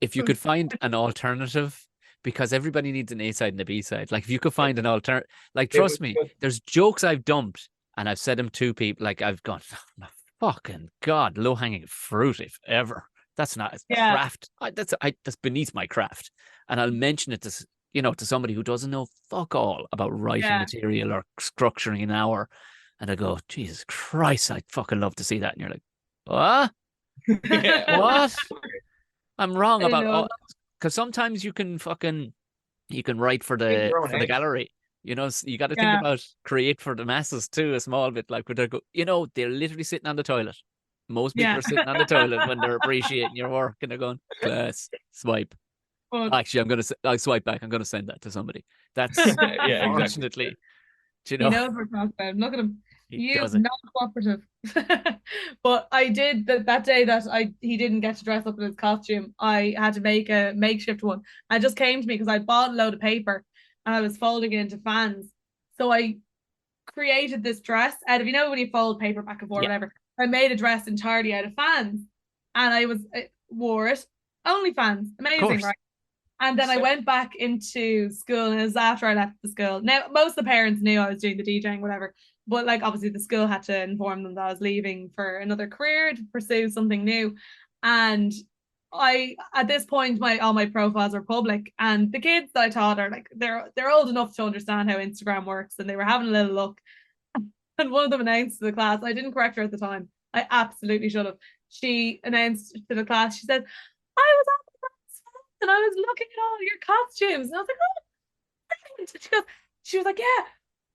if you could find an alternative, because everybody needs an A side and a B side. Like if you could find an alternative, like trust me, there's jokes I've dumped and I've said them to people. Like I've gone, oh, fucking God, low hanging fruit if ever. That's not craft. That's beneath my craft, and I'll mention it to to somebody who doesn't know fuck all about writing material or structuring an hour, and I go, Jesus Christ, I'd fucking love to see that, and you're like, what? What? I'm wrong about all, because sometimes you can write for the gallery. You got to think about create for the masses too, a small bit. Like when they're literally sitting on the toilet. Most people are sitting on the toilet when they're appreciating your work, and they're going, class, swipe. Actually, I'll swipe back. I'm gonna send that to somebody. That's unfortunately. Exactly. He knows what we're talking about. Look at him. He's not cooperative. But I did that day that he didn't get to dress up in his costume. I had to make a makeshift one. It just came to me because I bought a load of paper and I was folding it into fans. So I created this dress out of, when you fold paper back and forth, whatever. I made a dress entirely out of fans, and I wore it. Only fans, amazing, right? And then I went back into school, and it was after I left the school. Now, most of the parents knew I was doing the DJing, whatever, but like obviously the school had to inform them that I was leaving for another career to pursue something new. And at this point, all my profiles are public, and the kids that I taught are like they're old enough to understand how Instagram works, and they were having a little look. And one of them announced to the class, I didn't correct her at the time. I absolutely should have. She announced to the class, she said, I was on the class and I was looking at all your costumes. And I was like, oh, she was like, yeah,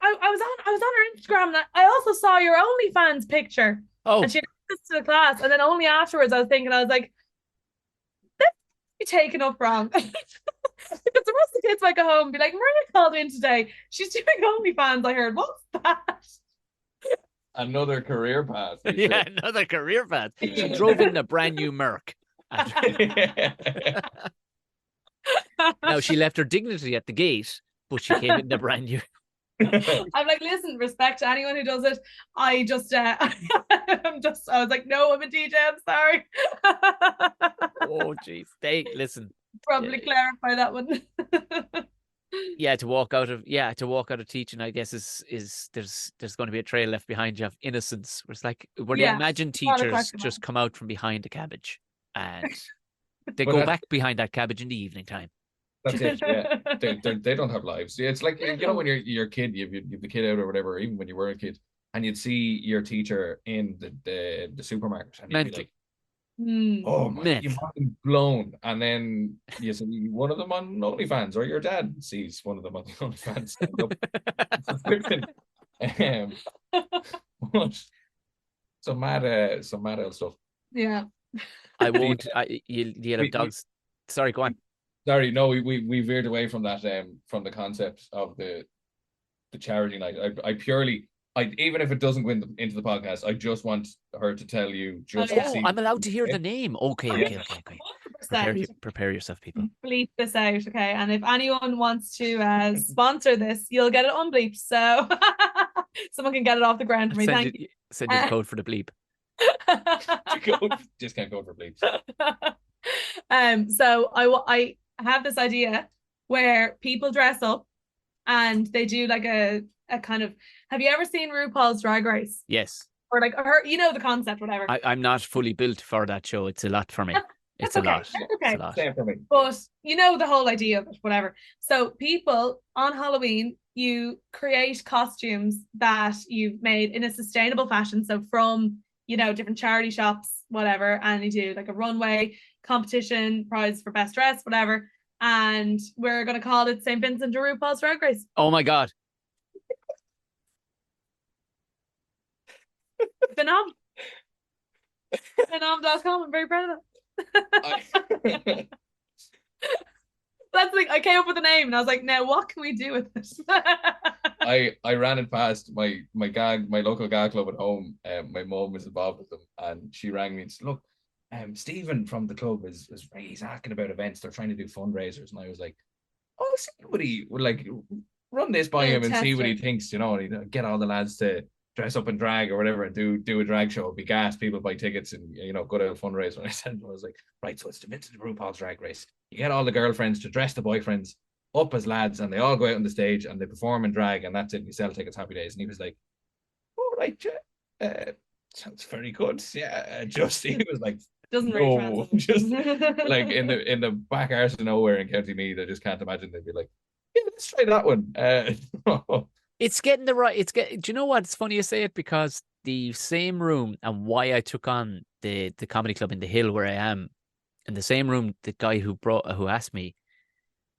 I was on her Instagram, and I also saw your OnlyFans picture. Oh. And she announced this to the class. And then only afterwards I was like, this be taken up wrong. Because the rest of the kids might go home and be like, Maria called in today. She's doing OnlyFans, I heard. What's that? Another career path. Yeah, another career path. She drove in a brand new Merc. Now she left her dignity at the gate, but she came in a brand new. I'm like, listen, respect to anyone who does it. I just, I was like, no, I'm a DJ. I'm sorry. Oh, geez. Listen. Probably clarify that one. To walk out of teaching, I guess is there's going to be a trail left behind you of innocence. Where it's like, where you imagine teachers just come out from behind a cabbage and they go back behind that cabbage in the evening time. That's it. Yeah, they don't have lives. It's like when you're a kid, you've the kid out or whatever. Even when you were a kid, and you'd see your teacher in the supermarket, and you'd be like, oh my, you're blown. And then you see one of them on OnlyFans, or your dad sees one of them on the OnlyFans. Some mad old stuff. Yeah. I won't. You'll have dogs. Sorry, go on. Sorry, no, we veered away from that from the concept of the charity night. I purely, even if it doesn't go into the podcast, I just want her to tell you just to see. I'm allowed to hear the name. Okay. Prepare yourself, people. Bleep this out, okay? And if anyone wants to sponsor this, you'll get it unbleeped. So someone can get it off the ground for me. Thank you. Send you the code for the bleep. Discount code for bleeps. So I have this idea where people dress up and they do like a kind of, have you ever seen RuPaul's Drag Race? Yes. Or like her, the concept, whatever. I'm not fully built for that show. It's a lot for me. It's a lot. Okay. It's a lot. Same for me. But the whole idea of it, whatever. So people on Halloween, you create costumes that you've made in a sustainable fashion. So from, different charity shops, whatever, and you do like a runway competition, prize for best dress, whatever. And we're going to call it St. Vincent de RuPaul's Drag Race. Oh my God. Phenom.com. I'm very proud of that. That's like, I came up with a name and I was like, now what can we do with this? I ran it past my local gag club at home. My mom was involved with them, and she rang me and said, look, Stephen from the club he's asking about events. They're trying to do fundraisers. And I was like, oh, see what he would like, run this by him and see what he thinks, and get all the lads to dress up in drag or whatever and do a drag show, be gas, people buy tickets and go to a fundraiser. And I said, I was like, right, so it's the vintage RuPaul's Drag Race. You get all the girlfriends to dress the boyfriends up as lads, and they all go out on the stage and they perform in drag, and that's it. You sell tickets, happy days. And he was like, "Oh right, sounds very good." Yeah, just he was like, Doesn't really no, translate. just like in the back arse of nowhere in County Meath. I just can't imagine they'd be like, "Yeah, let's try that one." It's getting the right. Do you know what? It's funny you say it, because the same room, and why I took on the comedy club in the Hill where I am, in the same room, the guy who asked me,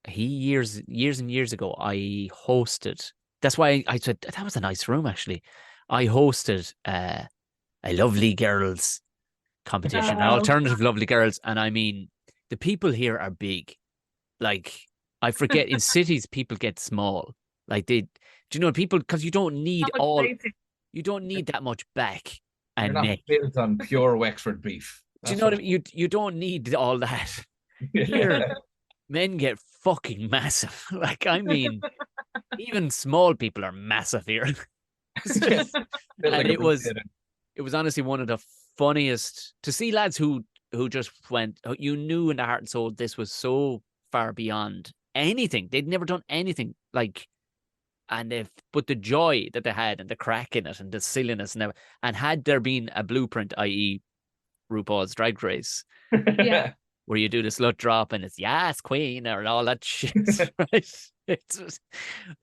he years and years ago, I hosted. That's why I said that was a nice room actually. I hosted a lovely girls competition, an alternative lovely girls, and I mean the people here are big. Like, I forget, in cities people get small. Like, do you know, people, because you don't need that much back You're and not neck. built on pure Wexford beef. Do you know what I mean? You don't need all that. Here, men get fucking massive. Like, I mean, even small people are massive here. It's just, and it was honestly one of the funniest to see lads who just went. You knew in the heart and soul this was so far beyond anything. They'd never done anything like. But the joy that they had and the crack in it and the silliness and had there been a blueprint, i.e. RuPaul's Drag Race, Yeah, where you do the slut drop and it's yes queen or all that shit, right? It's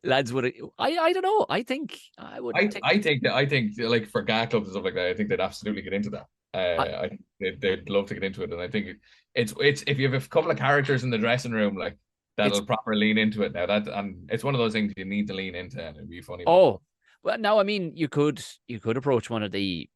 lads would. I don't know. I think I would. I think like for GA clubs and stuff like that, I think they'd absolutely get into that. I think they'd love to get into it, and I think it's if you have a couple of characters in the dressing room, like, that'll proper lean into it now. And it's one of those things you need to lean into, and it'd be funny. Oh, well, now I mean, you could approach one of the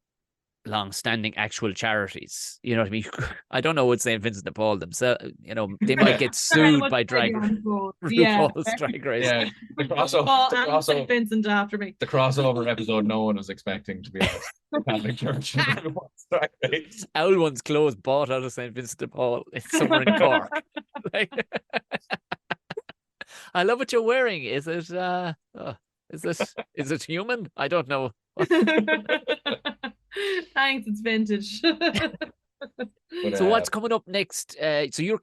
long-standing actual charities. You know what I mean? I don't know what St. Vincent de Paul themselves. You know, they might get sued by RuPaul's Drag Race. Yeah, the crossover. St. Vincent after me. The crossover episode no one was expecting, to be honest. Catholic Church and RuPaul's Drag Race. Owl one's clothes bought out of St. Vincent de Paul. It's somewhere in Cork. Like, I love what you're wearing. Is it human? I don't know. Thanks, it's vintage. So what's coming up next? So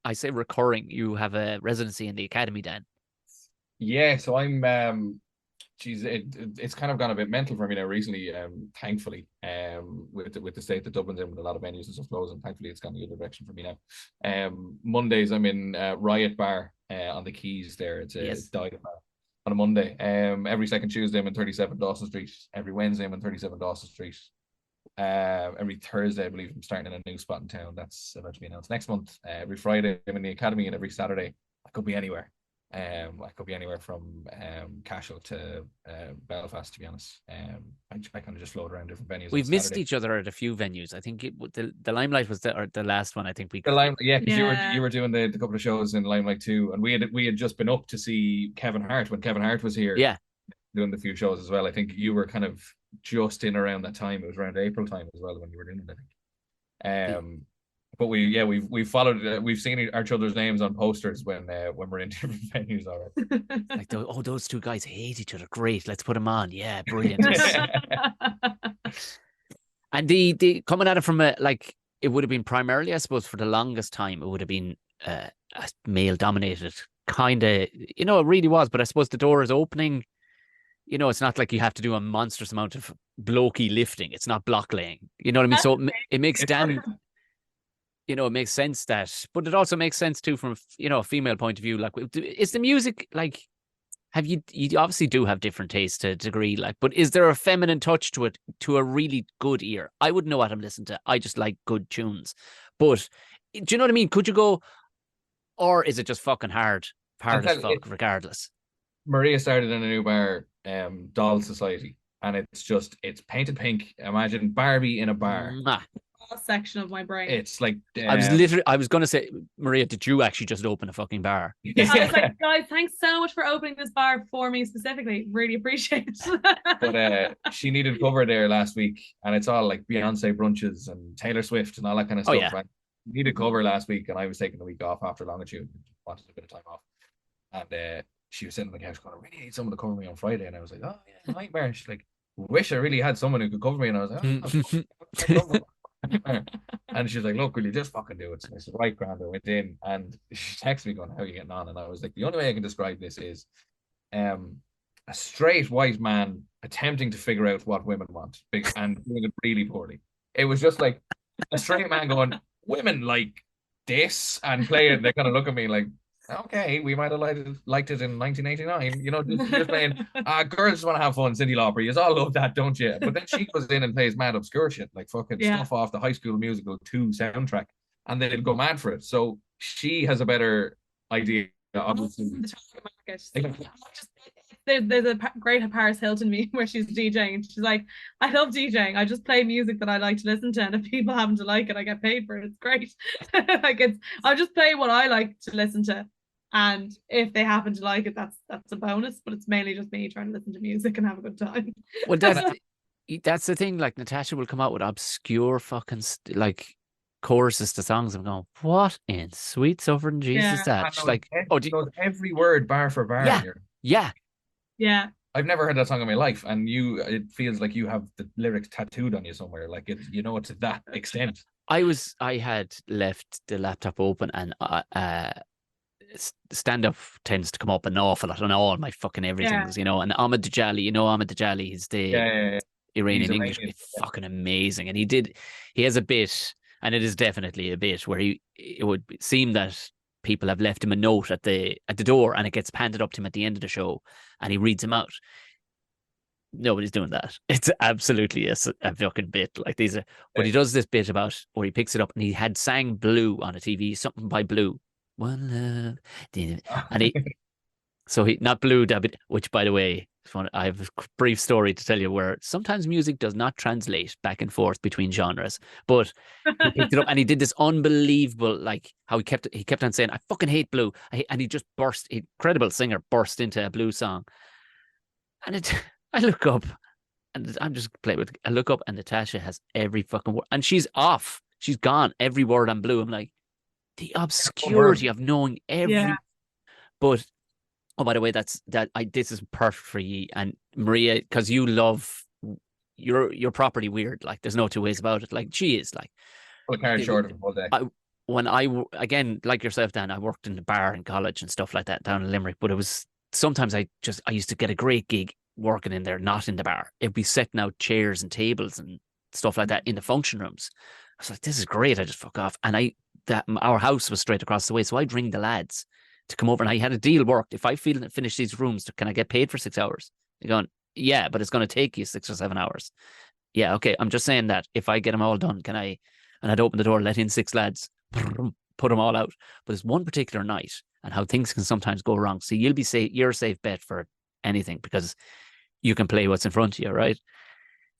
I say recurring. You have a residency in the academy, Dan. Yeah, so I'm it's kind of gone a bit mental for me now recently, thankfully, with the state that Dublin's in, with a lot of venues and stuff closing. Thankfully it's gone the other direction for me now. Mondays I'm in Riot Bar on the Quays there. It's a dive bar on a Monday. Every second Tuesday I'm in 37 Dawson Street. Every Wednesday I'm in 37 Dawson Street. Every Thursday I believe I'm starting in a new spot in town. That's about to be announced next month. Every Friday I'm in the academy, and every Saturday I could be anywhere. I could be anywhere from Cashel to Belfast, to be honest. I kind of just float around different venues. We've missed each other at a few venues. I think the Limelight was the last one. I think because you were doing the couple of shows in Limelight too, and we had just been up to see Kevin Hart when Kevin Hart was here. Yeah, doing the few shows as well. I think you were kind of just in around that time. It was around April time as well when you were doing it, I think. But we've followed, we've seen each other's names on posters when we're in different venues already. Like, those two guys hate each other. Great, let's put them on. Yeah, brilliant. And the coming at it from it would have been primarily, I suppose, for the longest time, it would have been a male dominated kind of. It really was. But I suppose the door is opening. It's not like you have to do a monstrous amount of blokey lifting. It's not block laying. You know what I mean? So it makes Dan. It makes sense but it also makes sense too from a female point of view. Like, is the music like? Have you obviously do have different tastes to a degree, like, but is there a feminine touch to it to a really good ear? I wouldn't know what I'm listening to. I just like good tunes. But do you know what I mean? Could you go, or is it just fucking hard as fuck regardless? Maria started in a new bar, Doll Society, and it's painted pink. Imagine Barbie in a bar. Section of my brain. It's like I was gonna say, Maria, did you actually just open a fucking bar? I was like, guys, thanks so much for opening this bar for me specifically. Really appreciate it. But she needed cover there last week, and it's all like Beyonce brunches and Taylor Swift and all that kind of stuff. Yeah. Needed cover last week, and I was taking the week off after Longitude. Wanted a bit of time off, and she was sitting on the couch going, I really need someone to cover me on Friday. And I was like, oh, yeah, nightmare. She's like, wish I really had someone who could cover me. And I was like, oh, and she's like, look, will you just fucking do it? So I said, right, grand. I went in and she texted me going, how are you getting on? And I was like, the only way I can describe this is a straight white man attempting to figure out what women want and doing it really poorly. It was just like a straight man going, women like this, and playing. They kind of look at me like, okay, we might have liked it in 1989. You know, just playing, girls just want to have fun, Cyndi Lauper. You all love that, don't you? But then she goes in and plays mad obscure shit, like fucking stuff off the High School Musical 2 soundtrack, and they'll go mad for it. So she has a better idea of the market. There's a great Paris Hilton meme where she's DJing and she's like, I love DJing. I just play music that I like to listen to, and if people happen to like it, I get paid for it. It's great. I'll just play what I like to listen to, and if they happen to like it, that's a bonus. But it's mainly just me trying to listen to music and have a good time. Well, that's the thing. Like, Natasha will come out with obscure fucking like choruses to songs. I'm going, what in sweet sovereign Jesus that? She's like, knows every word bar for bar. Yeah. I've never heard that song in my life, and it feels like you have the lyrics tattooed on you somewhere. Like it's to that extent. I had left the laptop open, and stand up tends to come up an awful lot on all my fucking everythings, and Ahmed Dajali, he's the Iranian English, it's fucking amazing. And he has a bit, and it is definitely a bit where it would seem that people have left him a note at the door, and it gets handed up to him at the end of the show, and he reads them out. Nobody's doing that. It's absolutely a fucking bit like these. But he does this bit about where he picks it up, and he had sang Blue on a TV, something by Blue. One love, and he not Blue, which, by the way, I have a brief story to tell you where sometimes music does not translate back and forth between genres. But he picked it up, and he did this unbelievable, like how he kept on saying, I fucking hate Blue. And he just burst, incredible singer, burst into a Blue song. And I look up, and I'm just playing with, I look up, and Natasha has every fucking word, and she's off. She's gone every word on Blue. I'm like, the obscurity of knowing every, but oh, by the way, this is perfect for you and Maria, because you're properly weird. Like, there's no two ways about it. Like, she is like, short of all day. When again, like yourself, Dan, I worked in the bar in college and stuff like that down in Limerick, but it was sometimes I used to get a great gig working in there, not in the bar. It'd be setting out chairs and tables and stuff like that in the function rooms. I was like, this is great. I just fuck off. And our house was straight across the way, so I'd ring the lads to come over, and I had a deal worked. If I finish these rooms, can I get paid for 6 hours? They're going, yeah, but it's going to take you 6 or 7 hours. Yeah, okay. I'm just saying that if I get them all done, can I? And I'd open the door, let in 6 lads, put them all out. But there's one particular night, and how things can sometimes go wrong. So you're a safe bet for anything, because you can play what's in front of you, right?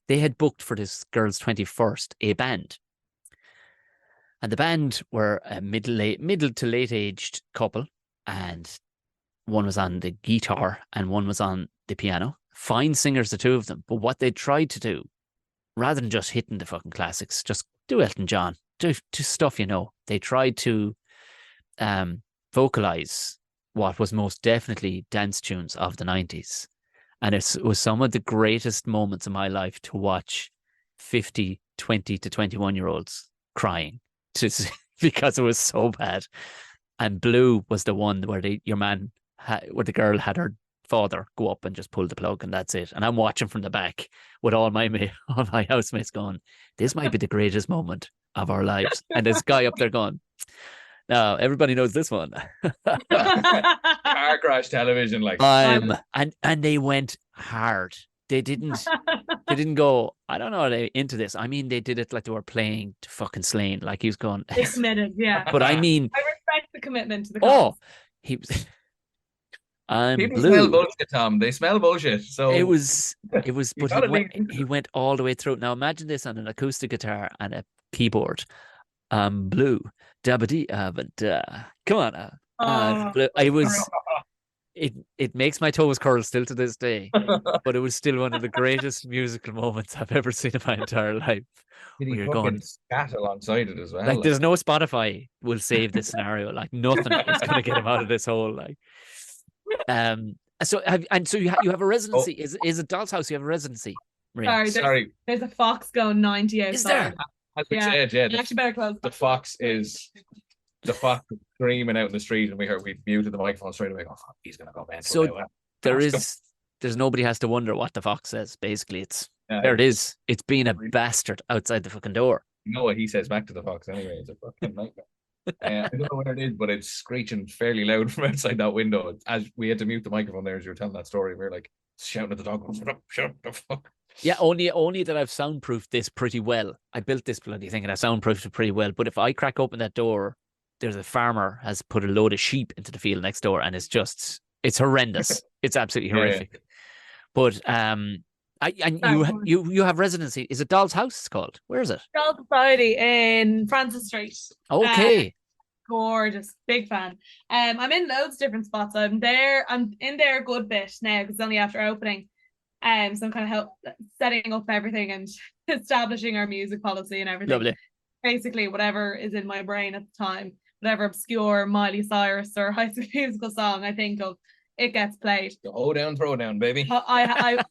They had booked for this girl's 21st a band. And the band were a middle to late aged couple, and one was on the guitar and one was on the piano. Fine singers, the two of them. But what they tried to do, rather than just hitting the fucking classics, just do Elton John, do stuff they tried to vocalize what was most definitely dance tunes of the 90s. And it was some of the greatest moments of my life to watch 50, 20 to 21-year-olds crying because it was so bad. And Blue was the one where where the girl had her father go up and just pull the plug, and that's it. And I'm watching from the back with all my housemates going, this might be the greatest moment of our lives. And this guy up there going, no, everybody knows this one. Car crash television, like. And they went hard. They didn't go, I don't know, they into this. I mean, they did it like they were playing to fucking Slane. Like, he was going. They committed, yeah. But I mean, I respect the commitment to the cause. He was. I'm People Blue. smell bullshit, Tom. They smell bullshit. So it was. But he went all the way through. Now imagine this on an acoustic guitar and a keyboard. Blue. Dabba-dee, da. Come on. Blue. I was. It makes my toes curl still to this day, but it was still one of the greatest musical moments I've ever seen in my entire life. You're going scat alongside it as well. Like, there's no Spotify will save this scenario. Like, nothing is going to get him out of this hole. Like, So you have a residency. Is it Doll's House? You have a residency, Maria? Sorry, there's a fox going 90 outside. Is there? As we said, yeah. You actually better close. The fox is screaming out in the street, and we muted the microphone straight away. Oh, fuck, he's gonna go mental. So there's nobody has to wonder what the fox says. Basically, there it is. It's being a bastard outside the fucking door. You know what he says back to the fox anyway. It's a fucking nightmare. I don't know where it is, but it's screeching fairly loud from outside that window. As we had to mute the microphone there as you were telling that story, we were like shouting at the dog, shut up the fuck. Yeah, only that I've soundproofed this pretty well. I built this bloody thing and I soundproofed it pretty well. But if I crack open that door, there's a farmer has put a load of sheep into the field next door, and it's horrendous. It's absolutely horrific. Yeah. But you have residency. Is it Doll's House? It's called. Where is it? Doll Society in Francis Street. Okay. Gorgeous, big fan. I'm in loads of different spots. I'm in there a good bit now because it's only after opening. So I'm kind of setting up everything and establishing our music policy and everything. Lovely. Basically, whatever is in my brain at the time, whatever obscure Miley Cyrus or High School Musical song I think of, it gets played. The hoedown, throwdown, baby. I've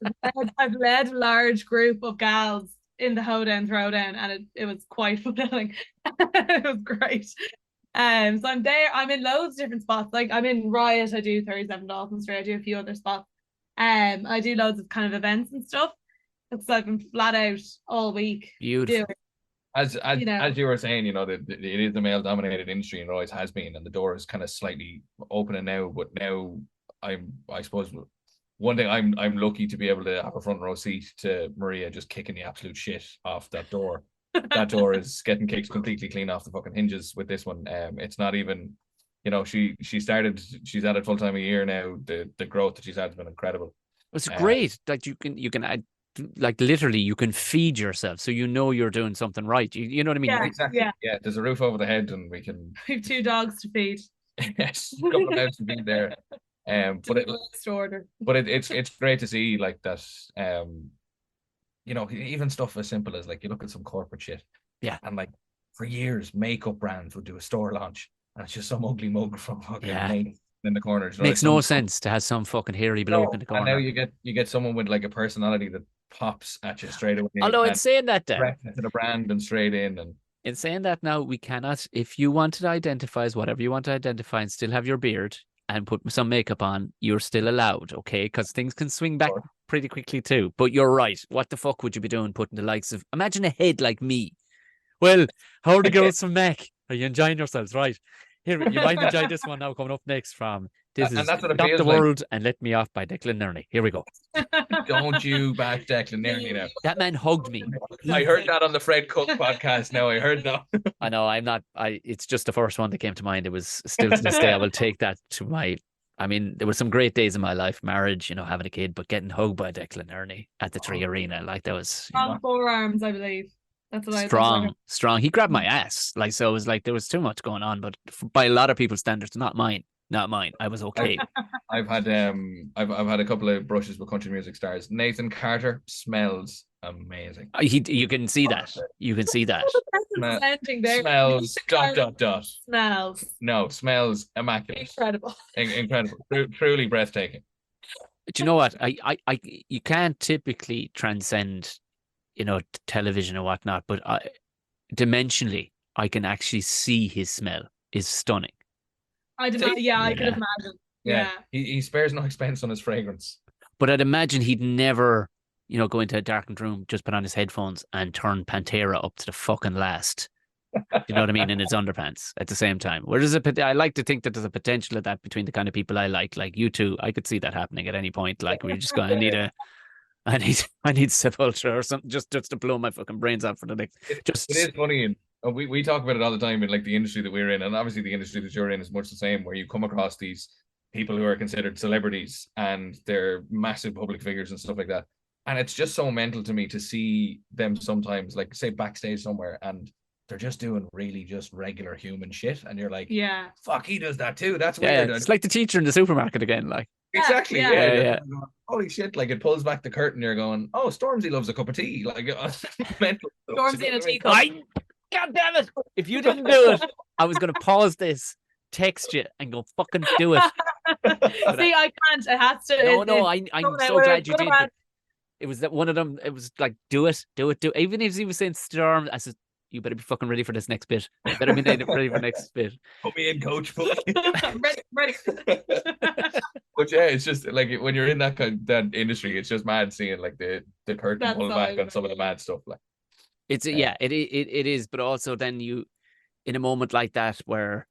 led a large group of gals in the hoedown, throwdown, and it was quite fulfilling. It was great. So I'm there. I'm in loads of different spots. Like I'm in Riot. I do 37 Dalton Street. I do a few other spots. I do loads of kind of events and stuff because I've been flat out all week. Beautiful. As you were saying, that it is a male-dominated industry and it always has been, and the door is kind of slightly opening now. But now I suppose one thing I'm lucky to be able to have a front row seat to Maria just kicking the absolute shit off that door. That door is getting kicked completely clean off the fucking hinges with this one. It's not even, she's at it full time a year now. The growth that she's had has been incredible. It's great. Like you can add, like literally you can feed yourself, so you're doing something right. You know what I mean? Yeah, exactly. Yeah. There's a roof over the head, and we have 2 dogs to feed. Yes, a couple of dogs to feed there. But it's great to see like that. Even stuff as simple as like you look at some corporate shit. Yeah. And like for years, makeup brands would do a store launch, and it's just some ugly mug from fucking Nate in the corner. Makes no sense to have some fucking hairy bloke in the corner. And now you get someone with like a personality that pops at you straight away. Although in saying that, to the brand and straight in. And in saying that, now we cannot. If you want to identify as whatever you want to identify and still have your beard and put some makeup on, you're still allowed, okay? Because things can swing back pretty quickly too. But you're right. What the fuck would you be doing putting the likes of... Imagine a head like me. Well, how are the girls from Mac? Are you enjoying yourselves? Right. Here, you might enjoy this one now coming up next from... This is Stop the World like. And Let Me Off by Declan Nerney. Here we go. Don't you back Declan Nerney now. That man hugged me. I heard that on the Fred Cook podcast now. I heard that. I know, it's just the first one that came to mind. It was still to this day. I will take that to my... I mean, there were some great days in my life, marriage, having a kid, but getting hugged by Declan Nerney at the Tree Arena, like that was... Strong forearms, I believe. That's what Strong. He grabbed my ass. Like, so it was like, there was too much going on, but by a lot of people's standards, not mine. I was okay. I've had a couple of brushes with country music stars. Nathan Carter smells amazing. You can see that. You can see that. Smells ... Smells. No, smells immaculate. Incredible. Incredible. Truly breathtaking. But you know what? You can't typically transcend, television or whatnot, but dimensionally, I can actually see his smell is stunning. I could imagine. Yeah. He spares no expense on his fragrance. But I'd imagine he'd never, go into a darkened room, just put on his headphones and turn Pantera up to the fucking last. You know what I mean? In his underpants at the same time. I like to think that there's a potential of that between the kind of people I like you two. I could see that happening at any point. Like we're just going, I need Sepultura or something just to blow my fucking brains out for the next. It is funny, and we talk about it all the time in like the industry that we're in, and obviously the industry that you're in is much the same, where you come across these people who are considered celebrities and they're massive public figures and stuff like that, and it's just so mental to me to see them sometimes, like say backstage somewhere, and they're just doing really just regular human shit, and you're like, yeah, fuck, he does that too. That's weird. It's like the teacher in the supermarket again, like. Exactly. Yeah. Holy shit! Like it pulls back the curtain. You're going, oh, Stormzy loves a cup of tea. Like mental. Stormzy in a teacup. God damn it! If you didn't do it, I was going to pause this, text you, and go fucking do it. See, I can't. It has to. No, I'm so glad you did. But it was that one of them. It was like, do it. Even if he was saying storm, I said, you better be fucking ready for this next bit. You better be ready for the next bit. Put me in, coach. Put me in. Ready. But yeah, it's just like when you're in that industry, it's just mad seeing like the curtain pull back on some of the mad stuff. Like it's it is, but also then you in a moment like that where,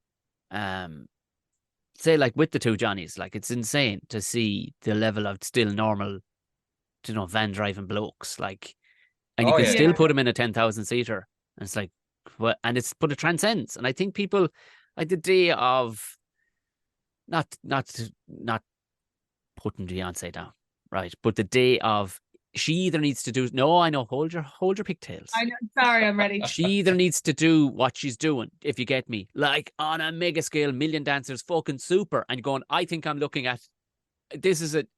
say like with the two Johnnies, like it's insane to see the level of still normal, van driving blokes, like, and you can still put them in a 10,000 seater, and it's like, what? And it transcends, and I think people like the day of not putting Beyonce down, right? But the day of, she either needs to do, hold your pigtails. I know, sorry, I'm ready. She either needs to do what she's doing, if you get me, like on a mega scale, million dancers, fucking super, and going, I think I'm looking at,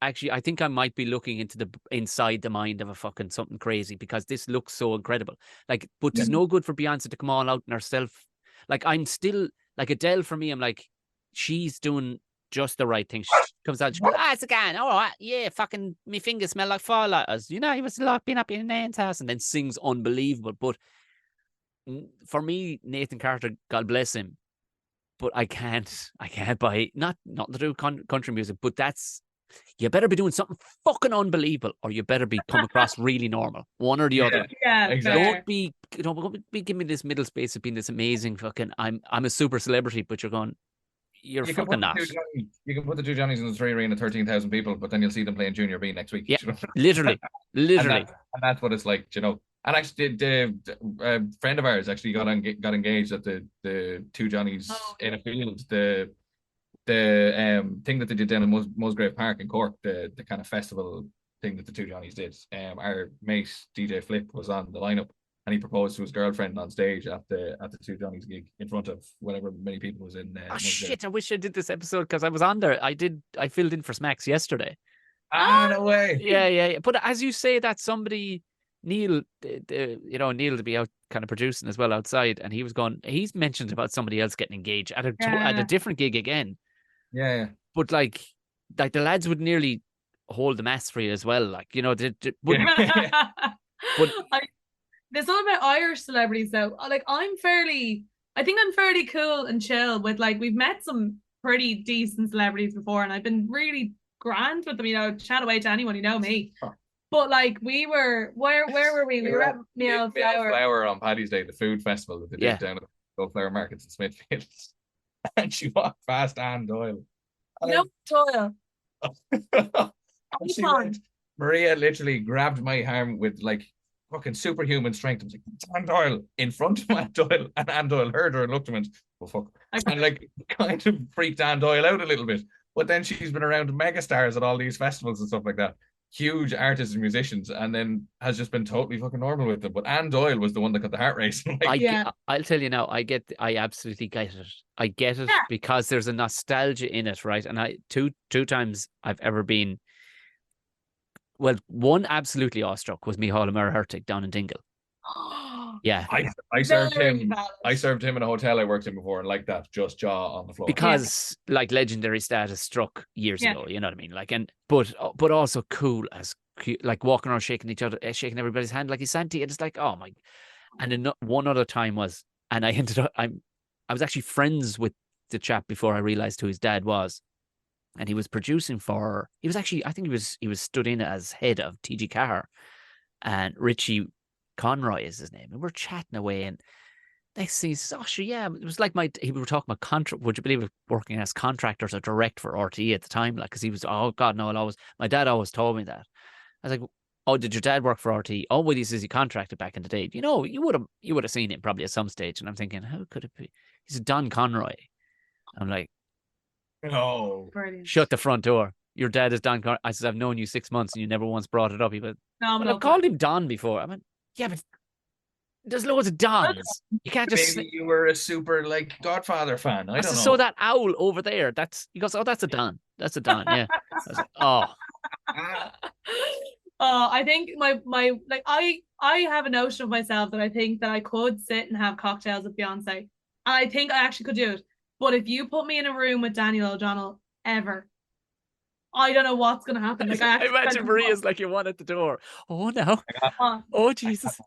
actually, I think I might be looking inside the mind of a fucking something crazy, because this looks so incredible. Like, but it's no good for Beyonce to come all out in herself. Like, I'm still, like Adele for me, I'm like, she's doing just the right thing. She comes out, she goes, it's again, all right, yeah, fucking, me fingers smell like fire lighters. He was been up in Nan's house, and then sings unbelievable. But for me, Nathan Carter, God bless him, but I can't buy, not to do country music, but you better be doing something fucking unbelievable, or you better be come across really normal. One or the other. Yeah, exactly. Don't be giving me this middle space of being this amazing fucking, I'm a super celebrity, but you're going, you're fucking not. You can put the two Johnnies in the 3 arena, 13,000 people, but then you'll see them playing Junior B next week. Yeah, literally. And that's what it's like, And actually, the friend of ours actually got engaged at the two Johnnies in a field. The thing that they did down in Musgrave Park in Cork, the kind of festival thing that the two Johnnies did. Our mate DJ Flip was on the lineup, and he proposed to his girlfriend on stage at the two Johnnies gig in front of whatever many people was in. Shit! I wish I did this episode, because I was on there. I filled in for Smacks yesterday. No way. Yeah. But as you say, that somebody, Neil, Neil to be out kind of producing as well outside, and he's mentioned about somebody else getting engaged at a different gig again. Yeah. But like the lads would nearly hold the mass for you as well. Like, but there's something about Irish celebrities though. Like, I think I'm fairly cool and chill with, like, we've met some pretty decent celebrities before, and I've been really grand with them, chat away to anyone, me. Huh. But like, we were, where were we? We were at Meal Flower on Paddy's Day, the food festival that they did down at the Flower Markets in Smithfield. And she walked past Anne Doyle. Doyle. Maria literally grabbed my arm with like fucking superhuman strength. I was like, it's Anne Doyle, in front of Anne Doyle, and Anne Doyle heard her and looked at me and, oh fuck. And like kind of freaked Anne Doyle out a little bit. But then she's been around megastars at all these festivals and stuff like that. Huge artists and musicians, and then has just been totally fucking normal with them. But Anne Doyle was the one that got the heart racing. I'll tell you now, I absolutely get it. I get it because there's a nostalgia in it, right? And I two times I've ever been, well, one absolutely awestruck was Micheál Hertig down in Dingle. Yeah, I served him. I served him in a hotel I worked in before, and like that, just jaw on the floor, because like legendary status struck years ago. You know what I mean? Like, and but also cool as like walking around shaking shaking everybody's hand like he's Santi, and it's like, oh my. And then one other time was, and I ended up, I was actually friends with the chap before I realized who his dad was, and he was producing for. He was actually, I think he was stood in as head of TG Carr, and Richie Conroy is his name, and we're chatting away, and next thing he says, oh sure, yeah, it was like we were talking about contract. Would you believe it, working as contractors or direct for RTE at the time, like, because he was, oh god no, my dad always told me that. I was like, oh, did your dad work for RTE? Oh, well, he says he contracted back in the day. You would have seen him probably at some stage. And I'm thinking, how could it be? He said, Don Conroy. I'm like, oh, brilliant. Shut the front door. Your dad is Don Conroy. I said, I've known you 6 months and you never once brought it up. He went, no, I've called him Don before. I went, yeah, but there's loads of Dons. You can't just. Maybe you were a super like Godfather fan. I don't know. So that owl over there, he goes, oh, that's a Don. That's a Don. Yeah. I was like, oh. I think my like I have a notion of myself that I think that I could sit and have cocktails with Beyonce, and I think I actually could do it. But if you put me in a room with Daniel O'Donnell, ever. I don't know what's going to happen. Like, I imagine Maria's like, you want at the door. Oh, no. Oh, Jesus.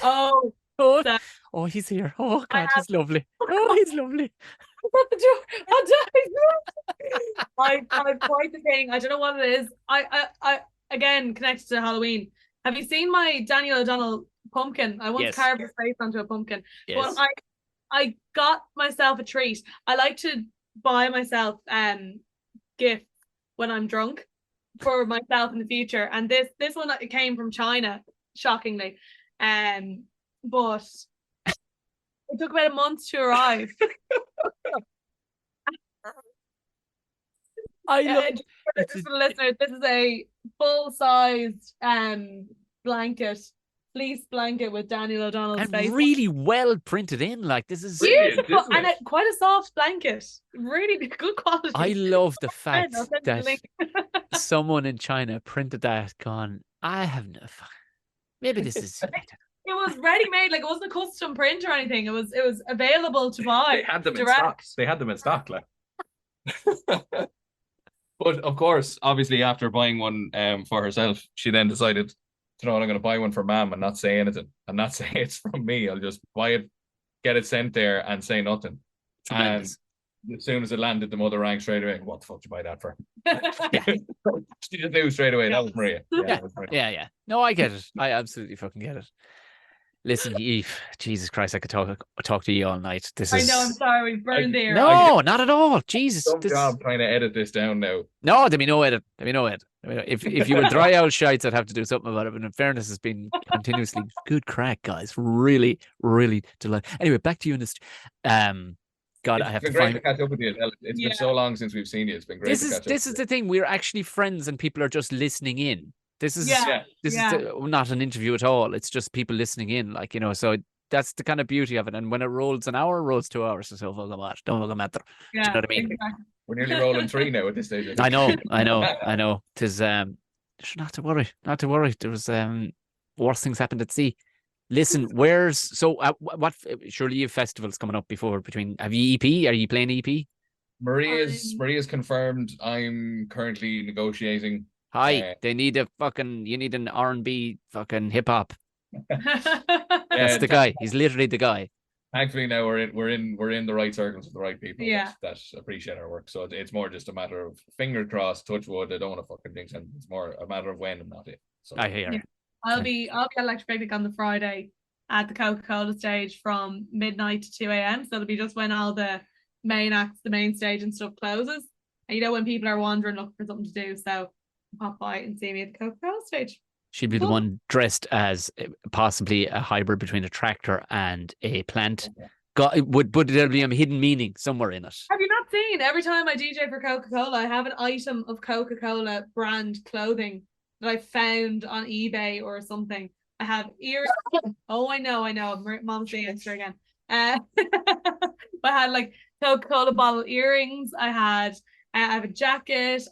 Oh, Oh, so oh, he's here. Oh, I God, have- he's lovely. Oh, he's lovely. at the door. I've quite the thing. I don't know what it is. I again connected to Halloween. Have you seen my Daniel O'Donnell pumpkin? I once Yes. carved his face onto a pumpkin. Yes. But I got myself a treat. I like to buy myself gifts when I'm drunk for myself in the future. And this one came from China, shockingly. But it took about a month to arrive. I love Just for the listeners, this is a full-sized blanket, fleece blanket with Daniel O'Donnell's and face. really well printed in. Like, this is. Beautiful, and quite a soft blanket. Really good quality. I love the fact I'll send you the that link. someone in China printed that, gone, I have no fun. Maybe this is. It was ready-made, like it wasn't a custom print or anything. It was available to buy. They had them in direct. stock. They had them in stock, like. But of course, obviously, after buying one for herself, she then decided, you know, I'm going to buy one for Mom and not say anything, and not say it's from me. I'll just buy it, get it sent there, and say nothing. Tremendous. And as soon as it landed, the mother rang straight away. What the fuck did you buy that for? Yeah. She just knew straight away. That was Maria. Yeah. that was Maria. Yeah. No, I get it. I absolutely fucking get it. Listen, Eve, Jesus Christ, I could talk to you all night. This I is. know, I'm sorry, we burned the air. No, not at all. Jesus. Some job trying to edit this down now. No, there'd be no edit. There'd be no edit. If you were dry old shites, I'd have to do something about it. But in fairness, it's been continuously good crack, guys. Really, really delighted. Anyway, back to you in this. God, I have It's to been great find. to catch up with you. It's been so long since we've seen you. It's been great. This is the thing. We're actually friends, and people are just listening in. This is is not an interview at all. It's just people listening in, like, you know. So that's the kind of beauty of it. And when it rolls an hour, it rolls 2 hours. So don't fucking matter. Yeah, Do you know what I mean? exactly. We're nearly rolling 3 now at this stage. I know. Tis not to worry. There was worse things happened at sea. Listen, what? Surely you have festivals coming up have you EP? Are you playing EP? Maria's confirmed. I'm currently negotiating. Hi, you need an R&B fucking hip hop. That's the guy. He's literally the guy. Thankfully now we're in the right circles with the right people that appreciate our work. So it's more just a matter of finger crossed, touch wood. I don't want to fucking think something. It's more a matter of when and not if. So I hear. Yeah. I'll be at Electric Picnic on the Friday at the Coca-Cola stage from midnight to 2 a.m. So it'll be just when all the main acts, the main stage and stuff closes. And you know, when people are wandering looking for something to do. So pop by and see me at the Coca-Cola stage. She'd be the one dressed as possibly a hybrid between a tractor and a plant. Would there be a hidden meaning somewhere in it? Have you not seen? Every time I DJ for Coca-Cola, I have an item of Coca-Cola brand clothing that I found on eBay or something. I have earrings. Oh, I know. Mom's being extra again. I had like Coca-Cola bottle earrings. I have a jacket.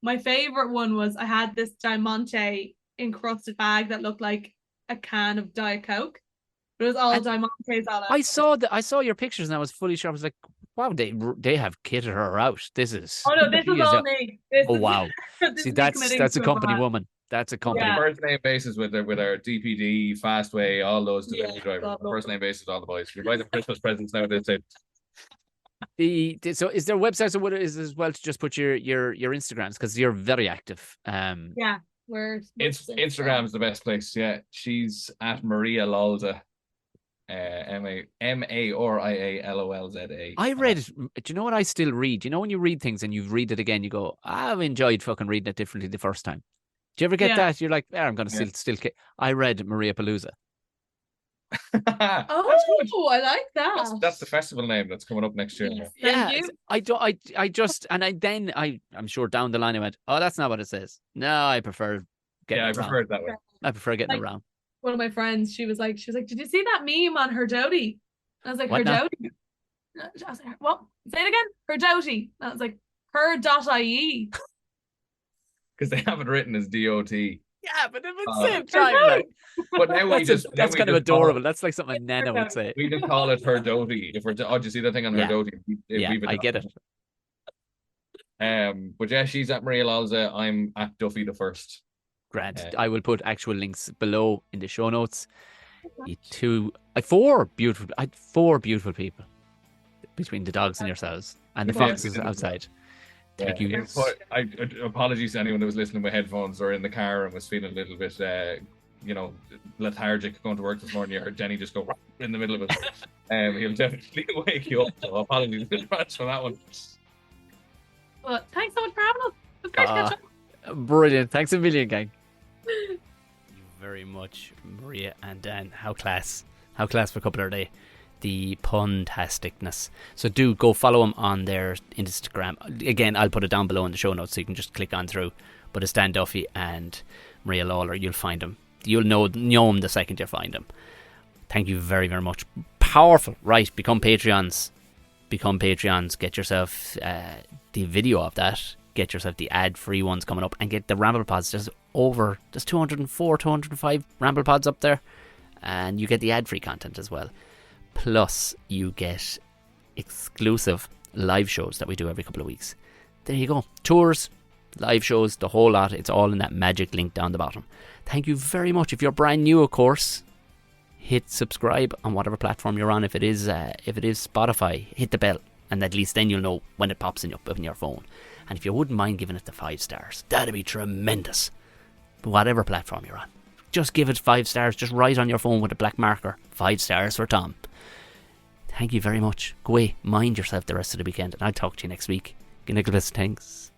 My favorite one was I had this Diamante encrusted bag that looked like a can of Diet Coke. It was all Diamantes on it. I saw your pictures and I was fully shocked. I was like, wow, they have kitted her out. This is. Oh no, this is all me. Wow. See, that's a company woman. That's a company. On a first name basis with our DPD, Fastway, all those delivery drivers. First name basis, all the boys. We buy them Christmas presents now. They say. So is there websites, or what is as well to just put your Instagrams, because you're very active? Yeah, Instagram's the best place. Yeah, she's at Maria Lalza. MARIALOLZA. I read it. Do you know what I still read? You know when you read things and you read it again, you go, I've enjoyed fucking reading it differently the first time. Do you ever get that? You're like, I'm going to still. I read Maria Palooza. Oh, I like that. That's the festival name that's coming up next year. Yes, Yeah, I'm sure down the line I went, oh, that's not what it says. No, I prefer getting I prefer it that way. I prefer getting around. One of my friends, she was like, did you see that meme on her Dodie? I was like, her Dodie? I was like, what? Say it again. Her Dodie. I was like, her.ie. Because they have it written as DOT. Yeah, but at the same time, like, but now that's kind of adorable. That's like something Nana would say. We just call it her Dodie. If we're, do you see that thing on her Dodie? I get it. But yeah, she's at Maria Lalza. I'm at Duffy the First. Grant. I will put actual links below in the show notes. Four beautiful people between the dogs and yourselves and the foxes outside. Thank you. Apologies to anyone that was listening with headphones or in the car and was feeling a little bit, lethargic going to work this morning. You heard Jenny just go in the middle of it. He'll definitely wake you up. So apologies in advance for that one. Well, thanks so much for having us. It was great to catch up. Brilliant. Thanks a million, gang. Thank you very much, Maria and Dan. How class for a couple of days. The pun-tasticness. So do go follow them on their Instagram. Again, I'll put it down below in the show notes so you can just click on through. But it's Dan Duffy and Maria Lawlor. You'll find them. You'll know them the second you find them. Thank you very, very much. Powerful. Right, become Patreons. Get yourself the video of that. Get yourself the ad-free ones coming up. And get the Ramble Pods. There's 204, 205 Ramble Pods up there. And you get the ad-free content as well. Plus, you get exclusive live shows that we do every couple of weeks. There you go. Tours, live shows, the whole lot. It's all in that magic link down the bottom. Thank you very much. If you're brand new, of course, hit subscribe on whatever platform you're on. If it is Spotify, hit the bell. And at least then you'll know when it pops up in your phone. And if you wouldn't mind giving it the 5 stars, that'd be tremendous. Whatever platform you're on. Just give it 5 stars. Just write on your phone with a black marker. 5 stars for Tom. Thank you very much. Go away, mind yourself the rest of the weekend, and I'll talk to you next week. Good night, thanks.